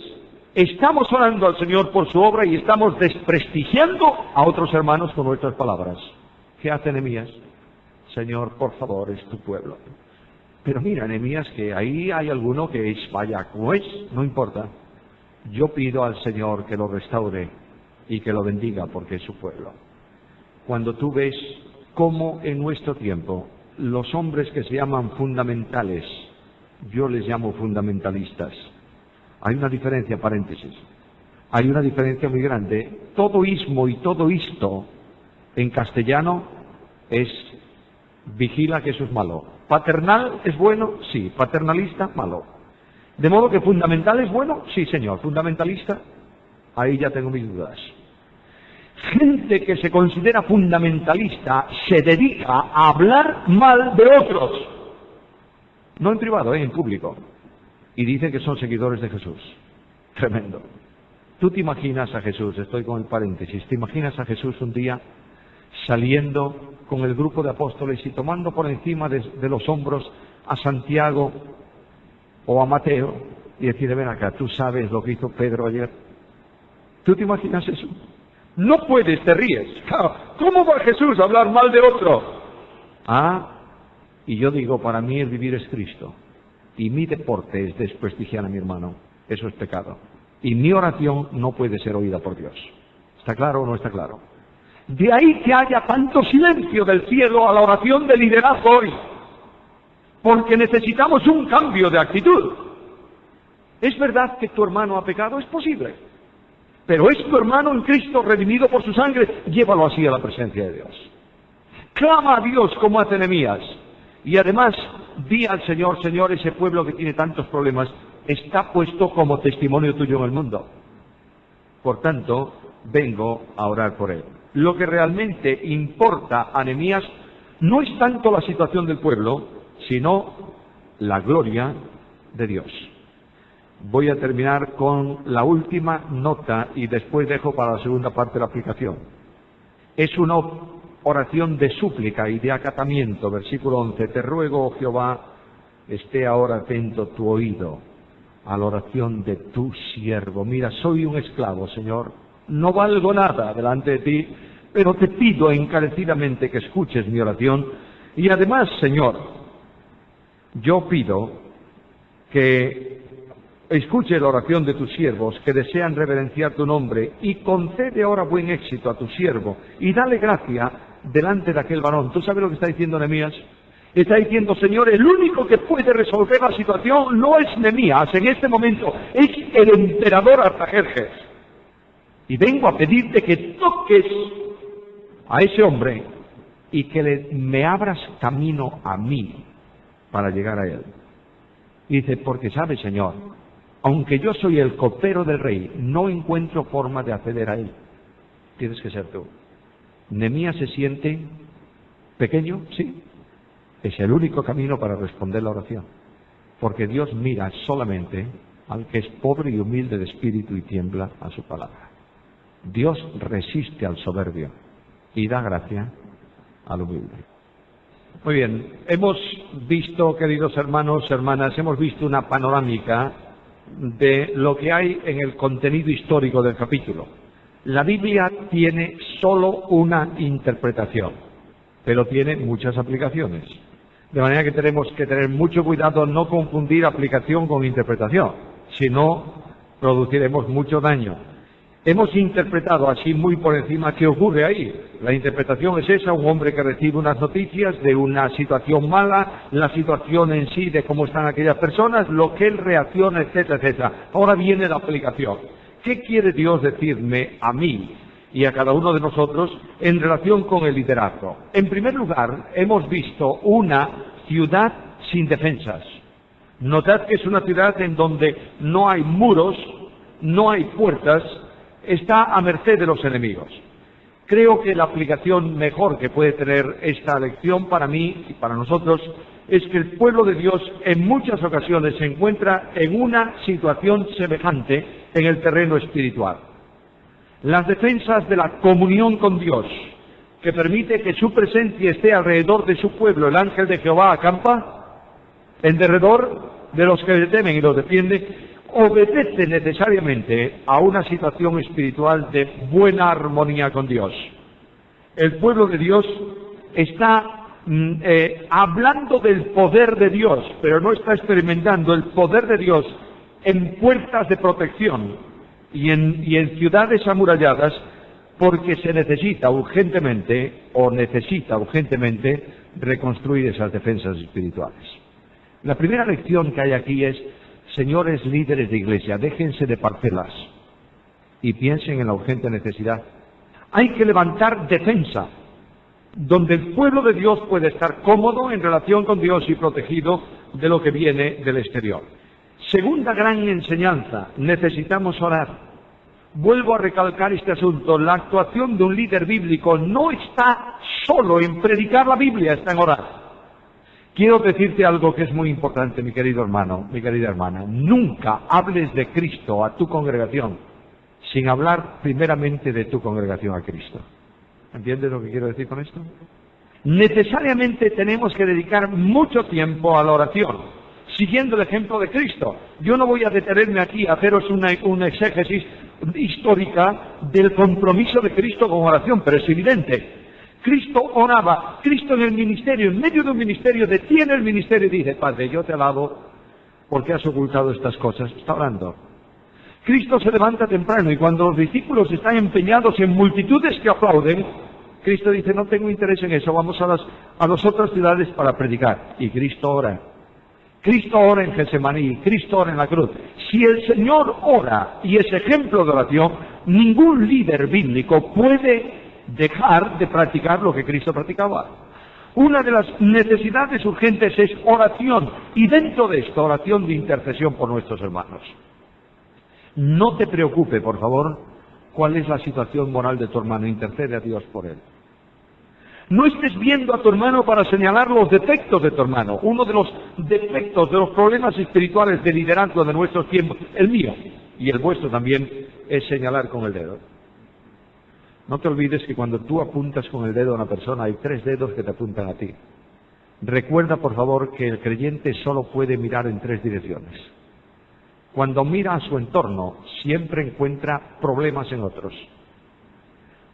estamos orando al Señor por su obra y estamos desprestigiando a otros hermanos con nuestras palabras. ¿Qué hace Nehemías? Señor, por favor, es tu pueblo. Pero mira, Nehemías, que ahí hay alguno que es, vaya, como es, no importa. Yo pido al Señor que lo restaure y que lo bendiga porque es su pueblo. Cuando tú ves cómo en nuestro tiempo los hombres que se llaman fundamentales, yo les llamo fundamentalistas, hay una diferencia, paréntesis, hay una diferencia muy grande. Todo ismo y todo isto en castellano es vigila que eso es malo. Paternal es bueno, sí. Paternalista, malo. De modo que fundamental es bueno, sí señor. Fundamentalista, ahí ya tengo mis dudas. Gente que se considera fundamentalista se dedica a hablar mal de otros. No en privado, en público. Y dicen que son seguidores de Jesús. Tremendo. Tú te imaginas a Jesús, estoy con el paréntesis, te imaginas a Jesús un día saliendo con el grupo de apóstoles y tomando por encima de los hombros a Santiago o a Mateo y decirle, ven acá, tú sabes lo que hizo Pedro ayer. ¿Tú te imaginas eso? No puedes, te ríes. ¿Cómo va Jesús a hablar mal de otro? Y yo digo, para mí el vivir es Cristo. Y mi deporte es desprestigiar a mi hermano. Eso es pecado. Y mi oración no puede ser oída por Dios. ¿Está claro o no está claro? De ahí que haya tanto silencio del cielo a la oración de liderazgo hoy. Porque necesitamos un cambio de actitud. ¿Es verdad que tu hermano ha pecado? Es posible. Pero es tu hermano en Cristo redimido por su sangre. Llévalo así a la presencia de Dios. Clama a Dios como hace Nehemías. Y además, di al Señor, Señor, ese pueblo que tiene tantos problemas está puesto como testimonio tuyo en el mundo. Por tanto, vengo a orar por él. Lo que realmente importa a Nehemías no es tanto la situación del pueblo, sino la gloria de Dios. Voy a terminar con la última nota y después dejo para la segunda parte de la aplicación. Es una oración de súplica y de acatamiento, versículo 11. Te ruego, oh Jehová, esté ahora atento tu oído a la oración de tu siervo. Mira, soy un esclavo, Señor, no valgo nada delante de ti, pero te pido encarecidamente que escuches mi oración. Y además, Señor, yo pido que escuche la oración de tus siervos que desean reverenciar tu nombre y concede ahora buen éxito a tu siervo y dale gracia delante de aquel varón. ¿Tú sabes lo que está diciendo Nehemías? Está diciendo, Señor, el único que puede resolver la situación no es Nehemías en este momento, es el emperador Artajerjes. Y vengo a pedirte que toques a ese hombre y que me abras camino a mí para llegar a él. Y dice, porque sabes, Señor, aunque yo soy el copero del rey, no encuentro forma de acceder a él. Tienes que ser tú. Nehemías se siente pequeño, sí. Es el único camino para responder la oración. Porque Dios mira solamente al que es pobre y humilde de espíritu y tiembla a su palabra. Dios resiste al soberbio y da gracia al humilde. Muy bien, hemos visto, queridos hermanos, hermanas, hemos visto una panorámica de lo que hay en el contenido histórico del capítulo. La Biblia tiene solo una interpretación, pero tiene muchas aplicaciones. De manera que tenemos que tener mucho cuidado no confundir aplicación con interpretación, si no produciremos mucho daño. Hemos interpretado así muy por encima qué ocurre ahí. La interpretación es esa, un hombre que recibe unas noticias de una situación mala, la situación en sí de cómo están aquellas personas, lo que él reacciona, etcétera, etcétera. Ahora viene la aplicación. ¿Qué quiere Dios decirme a mí y a cada uno de nosotros en relación con el liderazgo? En primer lugar, hemos visto una ciudad sin defensas. Notad que es una ciudad en donde no hay muros, no hay puertas, está a merced de los enemigos. Creo que la aplicación mejor que puede tener esta lección para mí y para nosotros es que el pueblo de Dios en muchas ocasiones se encuentra en una situación semejante en el terreno espiritual. las defensas de la comunión con Dios, que permite que su presencia esté alrededor de su pueblo. El ángel de Jehová acampa en derredor de los que le temen y los defiende. Obedece necesariamente a una situación espiritual de buena armonía con Dios. El pueblo de Dios está hablando del poder de Dios, pero no está experimentando el poder de Dios en puertas de protección y en ciudades amuralladas, porque se necesita urgentemente reconstruir esas defensas espirituales. La primera lección que hay aquí es: señores líderes de iglesia, déjense de parcelas y piensen en la urgente necesidad. Hay que levantar defensa, donde el pueblo de Dios puede estar cómodo en relación con Dios y protegido de lo que viene del exterior. Segunda gran enseñanza: necesitamos orar. Vuelvo a recalcar este asunto: la actuación de un líder bíblico no está solo en predicar la Biblia, está en orar. Quiero decirte algo que es muy importante, mi querido hermano, mi querida hermana. Nunca hables de Cristo a tu congregación sin hablar primeramente de tu congregación a Cristo. ¿Entiendes lo que quiero decir con esto? Necesariamente tenemos que dedicar mucho tiempo a la oración, siguiendo el ejemplo de Cristo. Yo no voy a detenerme aquí a haceros una exégesis histórica del compromiso de Cristo con oración, pero es evidente. Cristo oraba, Cristo en el ministerio, en medio de un ministerio, detiene el ministerio y dice: Padre, yo te alabo porque has ocultado estas cosas. Está orando. Cristo se levanta temprano y cuando los discípulos están empeñados en multitudes que aplauden, Cristo dice: no tengo interés en eso, vamos a las otras ciudades para predicar. Y Cristo ora. Cristo ora en Getsemaní, Cristo ora en la cruz. Si el Señor ora y es ejemplo de oración, ningún líder bíblico puede dejar de practicar lo que Cristo practicaba. Una de las necesidades urgentes es oración, y dentro de esto, oración de intercesión por nuestros hermanos. No te preocupe, por favor, cuál es la situación moral de tu hermano, intercede a Dios por él. No estés viendo a tu hermano para señalar los defectos de tu hermano. Uno de los defectos, de los problemas espirituales de liderazgo de nuestros tiempos, el mío y el vuestro también, es señalar con el dedo. No te olvides que cuando tú apuntas con el dedo a una persona, hay 3 dedos que te apuntan a ti. Recuerda, por favor, que el creyente solo puede mirar en 3 direcciones. Cuando mira a su entorno, siempre encuentra problemas en otros.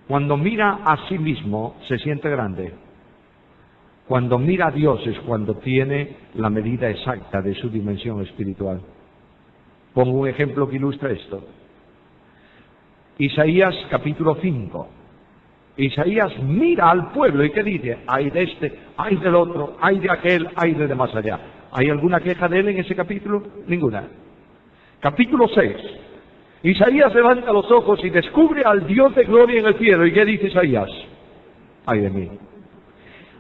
Cuando mira a sí mismo, se siente grande. Cuando mira a Dios es cuando tiene la medida exacta de su dimensión espiritual. Pongo un ejemplo que ilustra esto. Isaías capítulo 5. Isaías mira al pueblo y ¿qué dice? Ay de este, ay del otro, ay de aquel, ay de más allá. ¿Hay alguna queja de él en ese capítulo? Ninguna. Capítulo 6. Isaías levanta los ojos y descubre al Dios de gloria en el cielo. ¿Y qué dice Isaías? Ay de mí.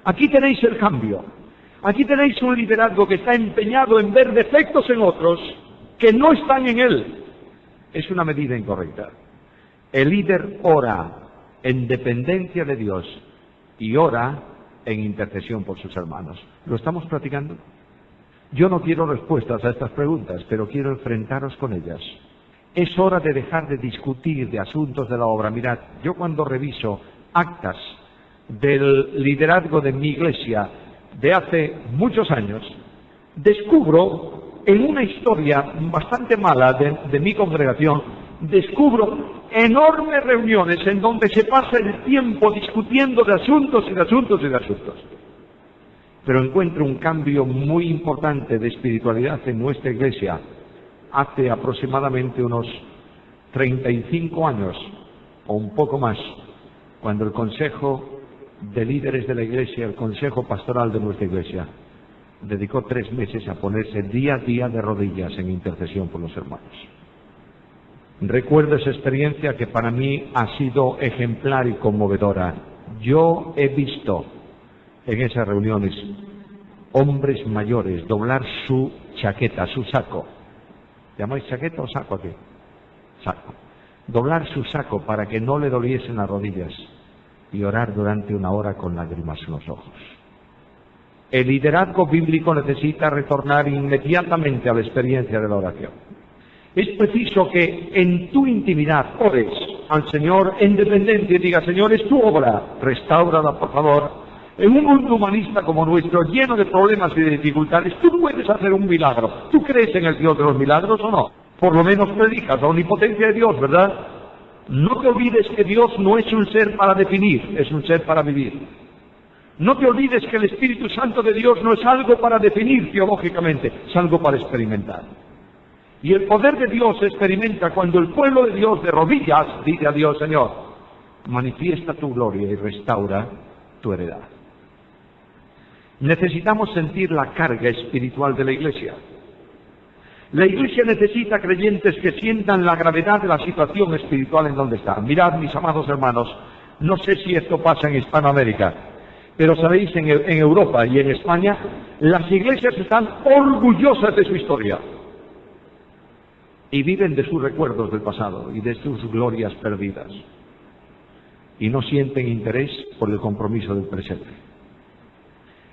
Aquí tenéis el cambio. Aquí tenéis un liderazgo que está empeñado en ver defectos en otros que no están en él. Es una medida incorrecta. El líder ora en dependencia de Dios y ora en intercesión por sus hermanos. ¿Lo estamos practicando? Yo no quiero respuestas a estas preguntas, pero quiero enfrentaros con ellas. Es hora de dejar de discutir de asuntos de la obra. Mirad, yo cuando reviso actas del liderazgo de mi iglesia de hace muchos años, descubro en una historia bastante mala de mi congregación, descubro enormes reuniones en donde se pasa el tiempo discutiendo de asuntos y de asuntos y de asuntos. Pero encuentro un cambio muy importante de espiritualidad en nuestra iglesia hace aproximadamente unos 35 años o un poco más, cuando el Consejo de Líderes de la Iglesia, el Consejo Pastoral de nuestra iglesia, dedicó 3 meses a ponerse día a día de rodillas en intercesión por los hermanos. Recuerdo esa experiencia que para mí ha sido ejemplar y conmovedora. Yo he visto en esas reuniones hombres mayores doblar su chaqueta, su saco. ¿Llamáis chaqueta o saco aquí? Saco. Doblar su saco para que no le doliesen las rodillas y orar durante 1 hora con lágrimas en los ojos. El liderazgo bíblico necesita retornar inmediatamente a la experiencia de la oración. Es preciso que en tu intimidad ores al Señor en dependencia y diga, Señor, es tu obra, restáurala, por favor. En un mundo humanista como nuestro, lleno de problemas y de dificultades, tú puedes hacer un milagro. ¿Tú crees en el Dios de los milagros o no? Por lo menos predicas la omnipotencia de Dios, ¿verdad? No te olvides que Dios no es un ser para definir, es un ser para vivir. No te olvides que el Espíritu Santo de Dios no es algo para definir teológicamente, es algo para experimentar. Y el poder de Dios se experimenta cuando el pueblo de Dios de rodillas dice a Dios, Señor, manifiesta tu gloria y restaura tu heredad. Necesitamos sentir la carga espiritual de la Iglesia. La Iglesia necesita creyentes que sientan la gravedad de la situación espiritual en donde están. Mirad, mis amados hermanos, no sé si esto pasa en Hispanoamérica, pero sabéis, en Europa y en España, las iglesias están orgullosas de su historia y viven de sus recuerdos del pasado y de sus glorias perdidas y no sienten interés por el compromiso del presente.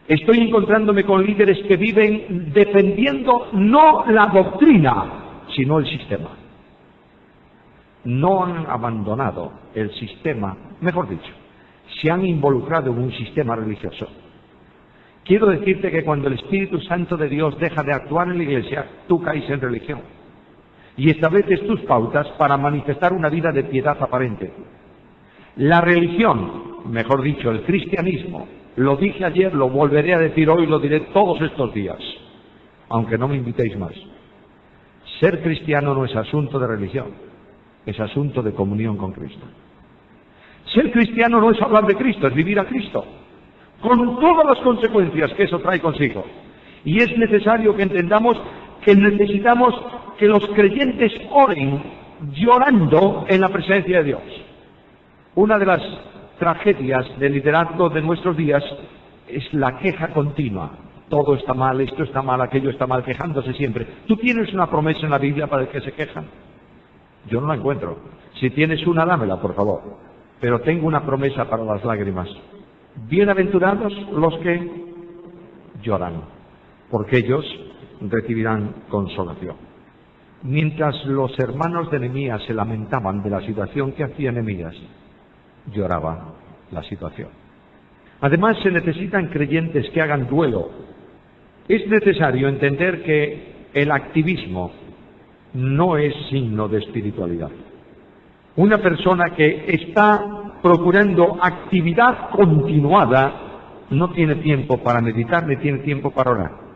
Estoy encontrándome con líderes que viven defendiendo no la doctrina, sino el sistema. No han abandonado el sistema, mejor dicho, se han involucrado en un sistema religioso. Quiero decirte que cuando el Espíritu Santo de Dios deja de actuar en la Iglesia, tú caes en religión y estableces tus pautas para manifestar una vida de piedad aparente. La religión, mejor dicho, el cristianismo, lo dije ayer, lo volveré a decir hoy, lo diré todos estos días, aunque no me invitéis más. Ser cristiano no es asunto de religión, es asunto de comunión con Cristo. Ser cristiano no es hablar de Cristo, es vivir a Cristo, con todas las consecuencias que eso trae consigo. Y es necesario que entendamos que necesitamos que los creyentes oren llorando en la presencia de Dios. Una de las tragedias del liderazgo de nuestros días es la queja continua. Todo está mal, esto está mal, aquello está mal, quejándose siempre. ¿Tú tienes una promesa en la Biblia para el que se quejan? Yo no la encuentro. Si tienes una, dámela, por favor. Pero tengo una promesa para las lágrimas. Bienaventurados los que lloran, porque ellos recibirán consolación. Mientras los hermanos de Nehemías se lamentaban de la situación que hacía Nehemías, lloraba la situación. Además, se necesitan creyentes que hagan duelo. Es necesario entender que el activismo no es signo de espiritualidad. Una persona que está procurando actividad continuada no tiene tiempo para meditar ni tiene tiempo para orar.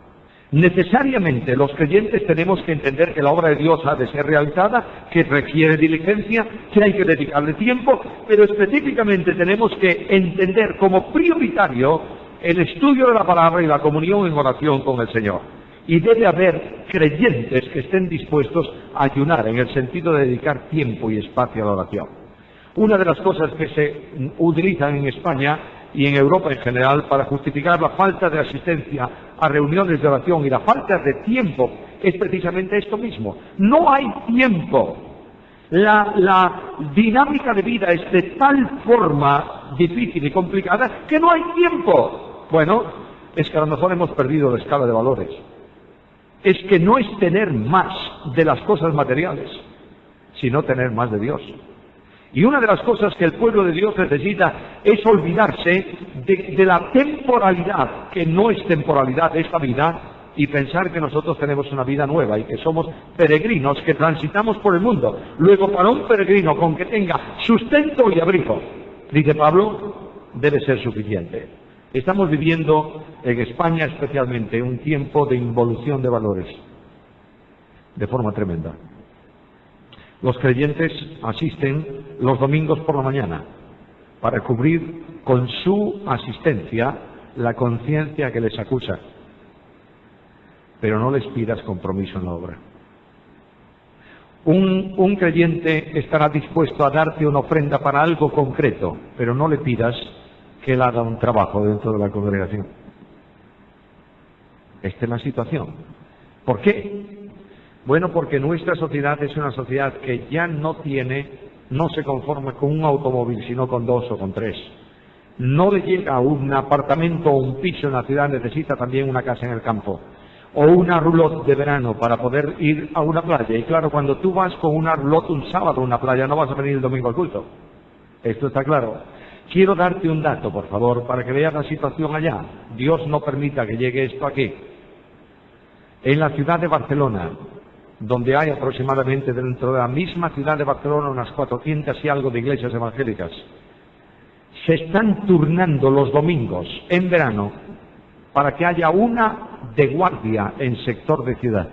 Necesariamente los creyentes tenemos que entender que la obra de Dios ha de ser realizada, que requiere diligencia, que hay que dedicarle tiempo, pero específicamente tenemos que entender como prioritario el estudio de la palabra y la comunión en oración con el Señor. Y debe haber creyentes que estén dispuestos a ayunar en el sentido de dedicar tiempo y espacio a la oración. Una de las cosas que se utilizan en España y en Europa en general para justificar la falta de asistencia a reuniones de oración y la falta de tiempo es precisamente esto mismo. No hay tiempo. La dinámica de vida es de tal forma difícil y complicada que no hay tiempo. Bueno, es que a lo mejor hemos perdido la escala de valores. Es que no es tener más de las cosas materiales, sino tener más de Dios. Y una de las cosas que el pueblo de Dios necesita es olvidarse de la temporalidad, que no es temporalidad de esta vida, y pensar que nosotros tenemos una vida nueva y que somos peregrinos que transitamos por el mundo. Luego, para un peregrino con que tenga sustento y abrigo, dice Pablo, debe ser suficiente. Estamos viviendo en España especialmente un tiempo de involución de valores, de forma tremenda. Los creyentes asisten los domingos por la mañana para cubrir con su asistencia la conciencia que les acusa, pero no les pidas compromiso en la obra. Un creyente estará dispuesto a darte una ofrenda para algo concreto, pero no le pidas que él haga un trabajo dentro de la congregación. Esta es la situación. ¿Por qué? Bueno, porque nuestra sociedad es una sociedad que ya no se conforma con un automóvil, sino con 2 o con 3. No le llega a un apartamento o un piso en la ciudad, necesita también una casa en el campo. o una roulotte de verano para poder ir a una playa. Y claro, cuando tú vas con una roulotte un sábado a una playa, no vas a venir el domingo al culto. Esto está claro. Quiero darte un dato, por favor, para que veas la situación allá. Dios no permita que llegue esto aquí. En la ciudad de Barcelona, donde hay aproximadamente dentro de la misma ciudad de Barcelona unas 400 y algo de iglesias evangélicas, se están turnando los domingos en verano para que haya una de guardia en sector de ciudad.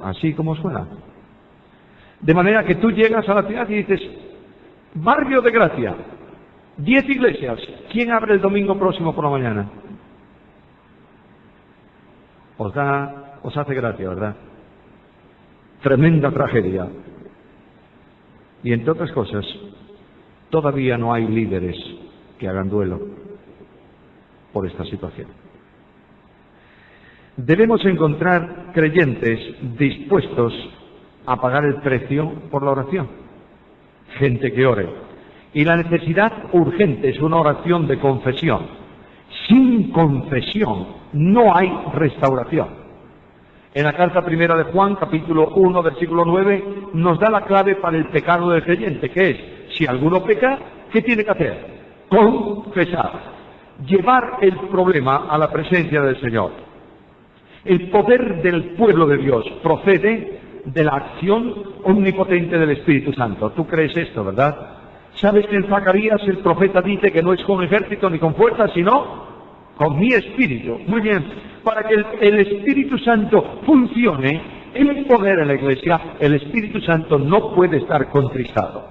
Así como suena. De manera que tú llegas a la ciudad y dices, barrio de Gracia, 10 iglesias, ¿quién abre el domingo próximo por la mañana? Os hace gracia, ¿verdad? Tremenda tragedia. Y entre otras cosas, todavía no hay líderes que hagan duelo por esta situación. Debemos encontrar creyentes dispuestos a pagar el precio por la oración. Gente que ore. Y la necesidad urgente es una oración de confesión. Sin confesión no hay restauración. En la carta primera de Juan, capítulo 1, versículo 9, nos da la clave para el pecado del creyente, que es, si alguno peca, ¿qué tiene que hacer? Confesar. Llevar el problema a la presencia del Señor. El poder del pueblo de Dios procede de la acción omnipotente del Espíritu Santo. ¿Tú crees esto, verdad? ¿Sabes que en Zacarías el profeta dice que no es con ejército ni con fuerza, sino con mi espíritu? Muy bien. Para que el Espíritu Santo funcione en poder en la iglesia, el Espíritu Santo no puede estar contristado.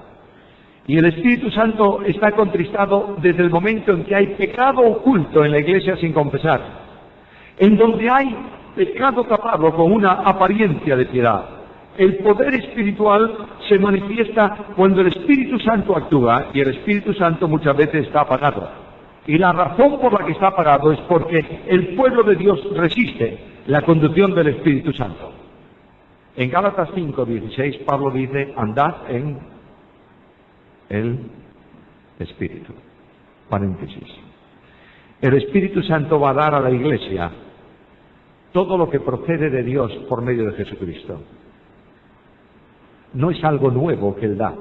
Y el Espíritu Santo está contristado desde el momento en que hay pecado oculto en la iglesia sin confesar. En donde hay pecado tapado con una apariencia de piedad. El poder espiritual se manifiesta cuando el Espíritu Santo actúa, y el Espíritu Santo muchas veces está apagado. Y la razón por la que está apagado es porque el pueblo de Dios resiste la conducción del Espíritu Santo. En Gálatas 5:16 Pablo dice, andad en el Espíritu. Paréntesis. El Espíritu Santo va a dar a la iglesia todo lo que procede de Dios por medio de Jesucristo. No es algo nuevo que Él da.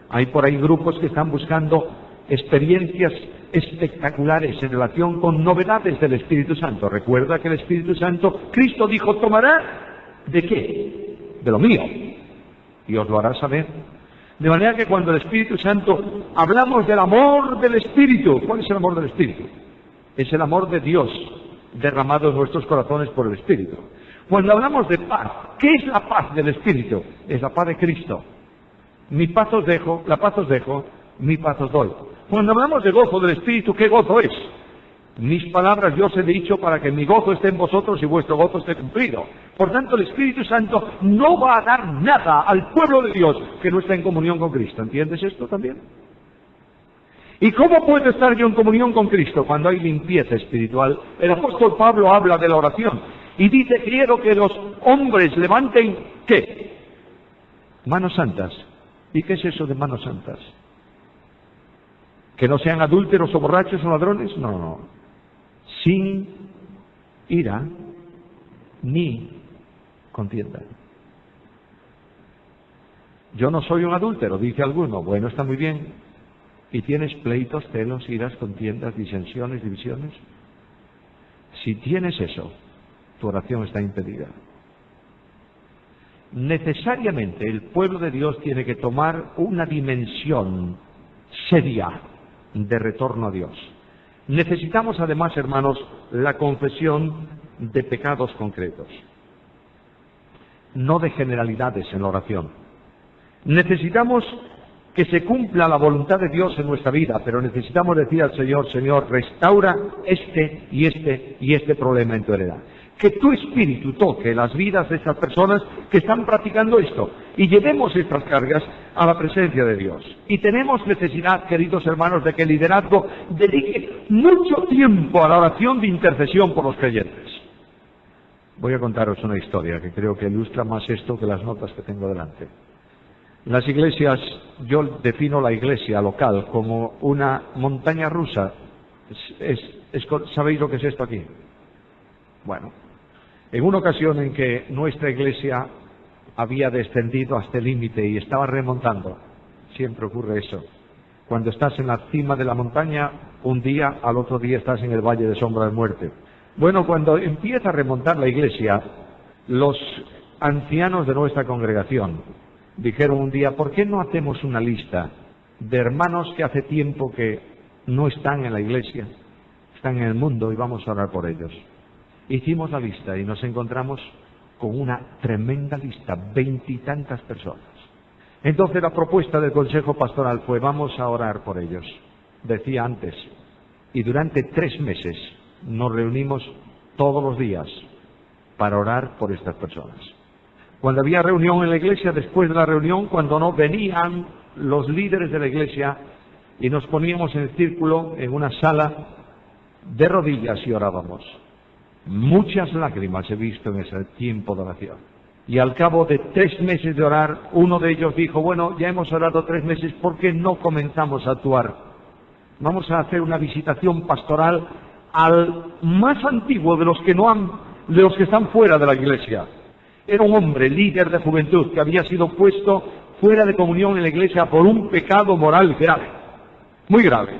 Hay por ahí grupos que están buscando experiencias espectaculares en relación con novedades del Espíritu Santo. Recuerda que el Espíritu Santo, Cristo dijo, tomará ¿de qué? De lo mío. Y os lo hará saber. De manera que cuando el Espíritu Santo, hablamos del amor del Espíritu. ¿Cuál es el amor del Espíritu? Es el amor de Dios derramado en nuestros corazones por el Espíritu. Cuando hablamos de paz, ¿qué es la paz del Espíritu? Es la paz de Cristo. Mi paz os dejo, la paz os dejo, mi paz os doy. Cuando hablamos de gozo del Espíritu, ¿qué gozo es? Mis palabras yo os he dicho para que mi gozo esté en vosotros y vuestro gozo esté cumplido. Por tanto, el Espíritu Santo no va a dar nada al pueblo de Dios que no está en comunión con Cristo. ¿Entiendes esto también? ¿Y cómo puedo estar yo en comunión con Cristo? Cuando hay limpieza espiritual. El apóstol Pablo habla de la oración y dice, quiero que los hombres levanten, ¿qué? Manos santas. ¿Y qué es eso de manos santas? ¿Que no sean adúlteros o borrachos o ladrones? No, no. Sin ira ni contienda. Yo no soy un adúltero, dice alguno. Bueno, está muy bien. ¿Y tienes pleitos, celos, iras, contiendas, disensiones, divisiones? Si tienes eso, tu oración está impedida. Necesariamente el pueblo de Dios tiene que tomar una dimensión seria de retorno a Dios. Necesitamos además, hermanos, la confesión de pecados concretos, no de generalidades en la oración. Necesitamos que se cumpla la voluntad de Dios en nuestra vida, pero necesitamos decir al Señor, Señor, restaura este y este y este problema en tu heredad. Que tu Espíritu toque las vidas de estas personas que están practicando esto y llevemos estas cargas a la presencia de Dios. Y tenemos necesidad, queridos hermanos, de que el liderazgo dedique mucho tiempo a la oración de intercesión por los creyentes. Voy a contaros una historia que creo que ilustra más esto que las notas que tengo delante. Las iglesias, yo defino la iglesia local como una montaña rusa. ¿Sabéis lo que es esto aquí? Bueno, en una ocasión en que nuestra iglesia había descendido hasta el límite y estaba remontando, siempre ocurre eso. Cuando estás en la cima de la montaña, un día, al otro día estás en el valle de sombra de muerte. Bueno, cuando empieza a remontar la iglesia, los ancianos de nuestra congregación dijeron un día, ¿por qué no hacemos una lista de hermanos que hace tiempo que no están en la iglesia, están en el mundo, y vamos a orar por ellos? Hicimos la lista y nos encontramos con una tremenda lista, 20 y tantas personas. Entonces la propuesta del Consejo Pastoral fue, vamos a orar por ellos. Decía antes, y durante 3 meses nos reunimos todos los días para orar por estas personas. Cuando había reunión en la iglesia, después de la reunión, cuando no, venían los líderes de la iglesia y nos poníamos en el círculo en una sala de rodillas y orábamos. Muchas lágrimas he visto en ese tiempo de oración. Y al cabo de 3 meses de orar, uno de ellos dijo, bueno, ya hemos orado 3 meses, ¿por qué no comenzamos a actuar? Vamos a hacer una visitación pastoral al más antiguo de los que están fuera de la iglesia. Era un hombre, líder de juventud, que había sido puesto fuera de comunión en la iglesia por un pecado moral grave, muy grave.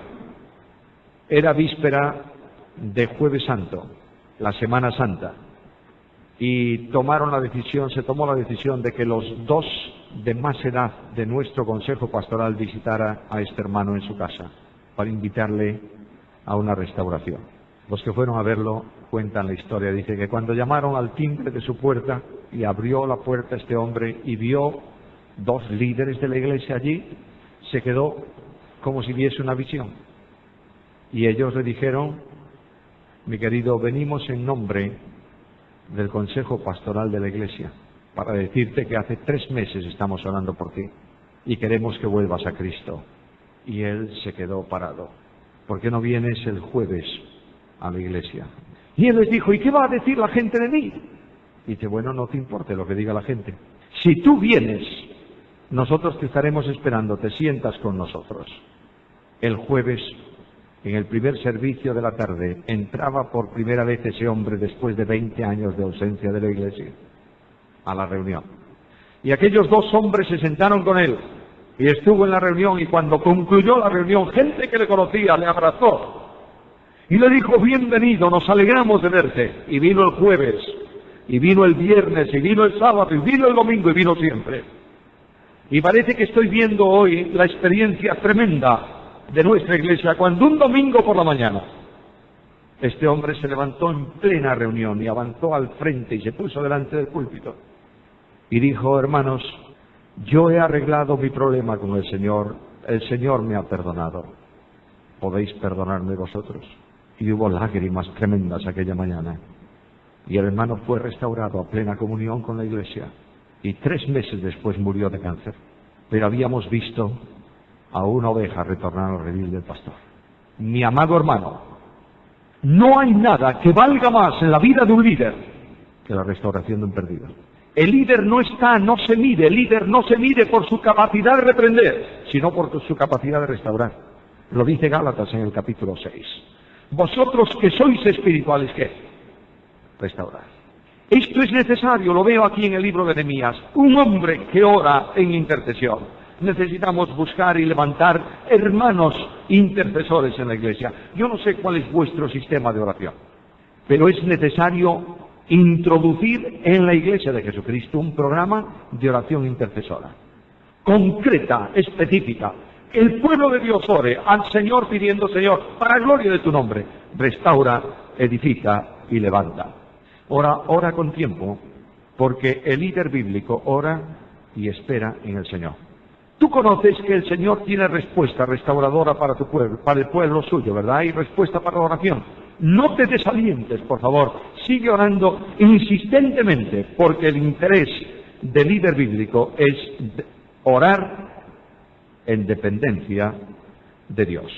Era víspera de Jueves Santo, la Semana Santa, y se tomó la decisión de que los 2 de más edad de nuestro Consejo Pastoral visitara a este hermano en su casa, para invitarle a una restauración. Los que fueron a verlo cuentan la historia. Dice que cuando llamaron al timbre de su puerta y abrió la puerta este hombre y vio 2 líderes de la iglesia allí, se quedó como si viese una visión. Y ellos le dijeron, mi querido, venimos en nombre del Consejo Pastoral de la iglesia para decirte que hace 3 meses estamos orando por ti y queremos que vuelvas a Cristo. Y él se quedó parado. ¿Por qué no vienes el jueves a la iglesia? Y él les dijo, ¿y qué va a decir la gente de mí? Y dice, bueno, no te importe lo que diga la gente. Si tú vienes, nosotros te estaremos esperando, te sientas con nosotros. El jueves, en el primer servicio de la tarde, entraba por primera vez ese hombre después de 20 años de ausencia de la iglesia a la reunión. Y aquellos 2 hombres se sentaron con él y estuvo en la reunión, y cuando concluyó la reunión, gente que le conocía le abrazó y le dijo, bienvenido, nos alegramos de verte. Y vino el jueves, y vino el viernes, y vino el sábado, y vino el domingo, y vino siempre. Y parece que estoy viendo hoy la experiencia tremenda de nuestra iglesia, cuando un domingo por la mañana este hombre se levantó en plena reunión y avanzó al frente y se puso delante del púlpito y dijo, hermanos, yo he arreglado mi problema con el Señor me ha perdonado, ¿podéis perdonarme vosotros? Y hubo lágrimas tremendas aquella mañana, y el hermano fue restaurado a plena comunión con la iglesia, y 3 meses después murió de cáncer. Pero habíamos visto a una oveja retornar al redil del pastor. Mi amado hermano, no hay nada que valga más en la vida de un líder que la restauración de un perdido. El líder no se mide, el líder no se mide por su capacidad de reprender, sino por su capacidad de restaurar. Lo dice Gálatas en el capítulo 6. Vosotros que sois espirituales, ¿qué? Restaurar. Esto es necesario, lo veo aquí en el libro de Nehemías, un hombre que ora en intercesión. Necesitamos buscar y levantar hermanos intercesores en la iglesia. Yo no sé cuál es vuestro sistema de oración, pero es necesario introducir en la iglesia de Jesucristo un programa de oración intercesora, concreta, específica. El pueblo de Dios ore al Señor pidiendo, Señor, para gloria de tu nombre, restaura, edifica y levanta. Ora con tiempo, porque el líder bíblico ora y espera en el Señor. Tú conoces que el Señor tiene respuesta restauradora para tu pueblo, para el pueblo suyo, ¿verdad? Hay respuesta para la oración. No te desalientes, por favor. Sigue orando insistentemente, porque el interés del líder bíblico es orar en dependencia de Dios.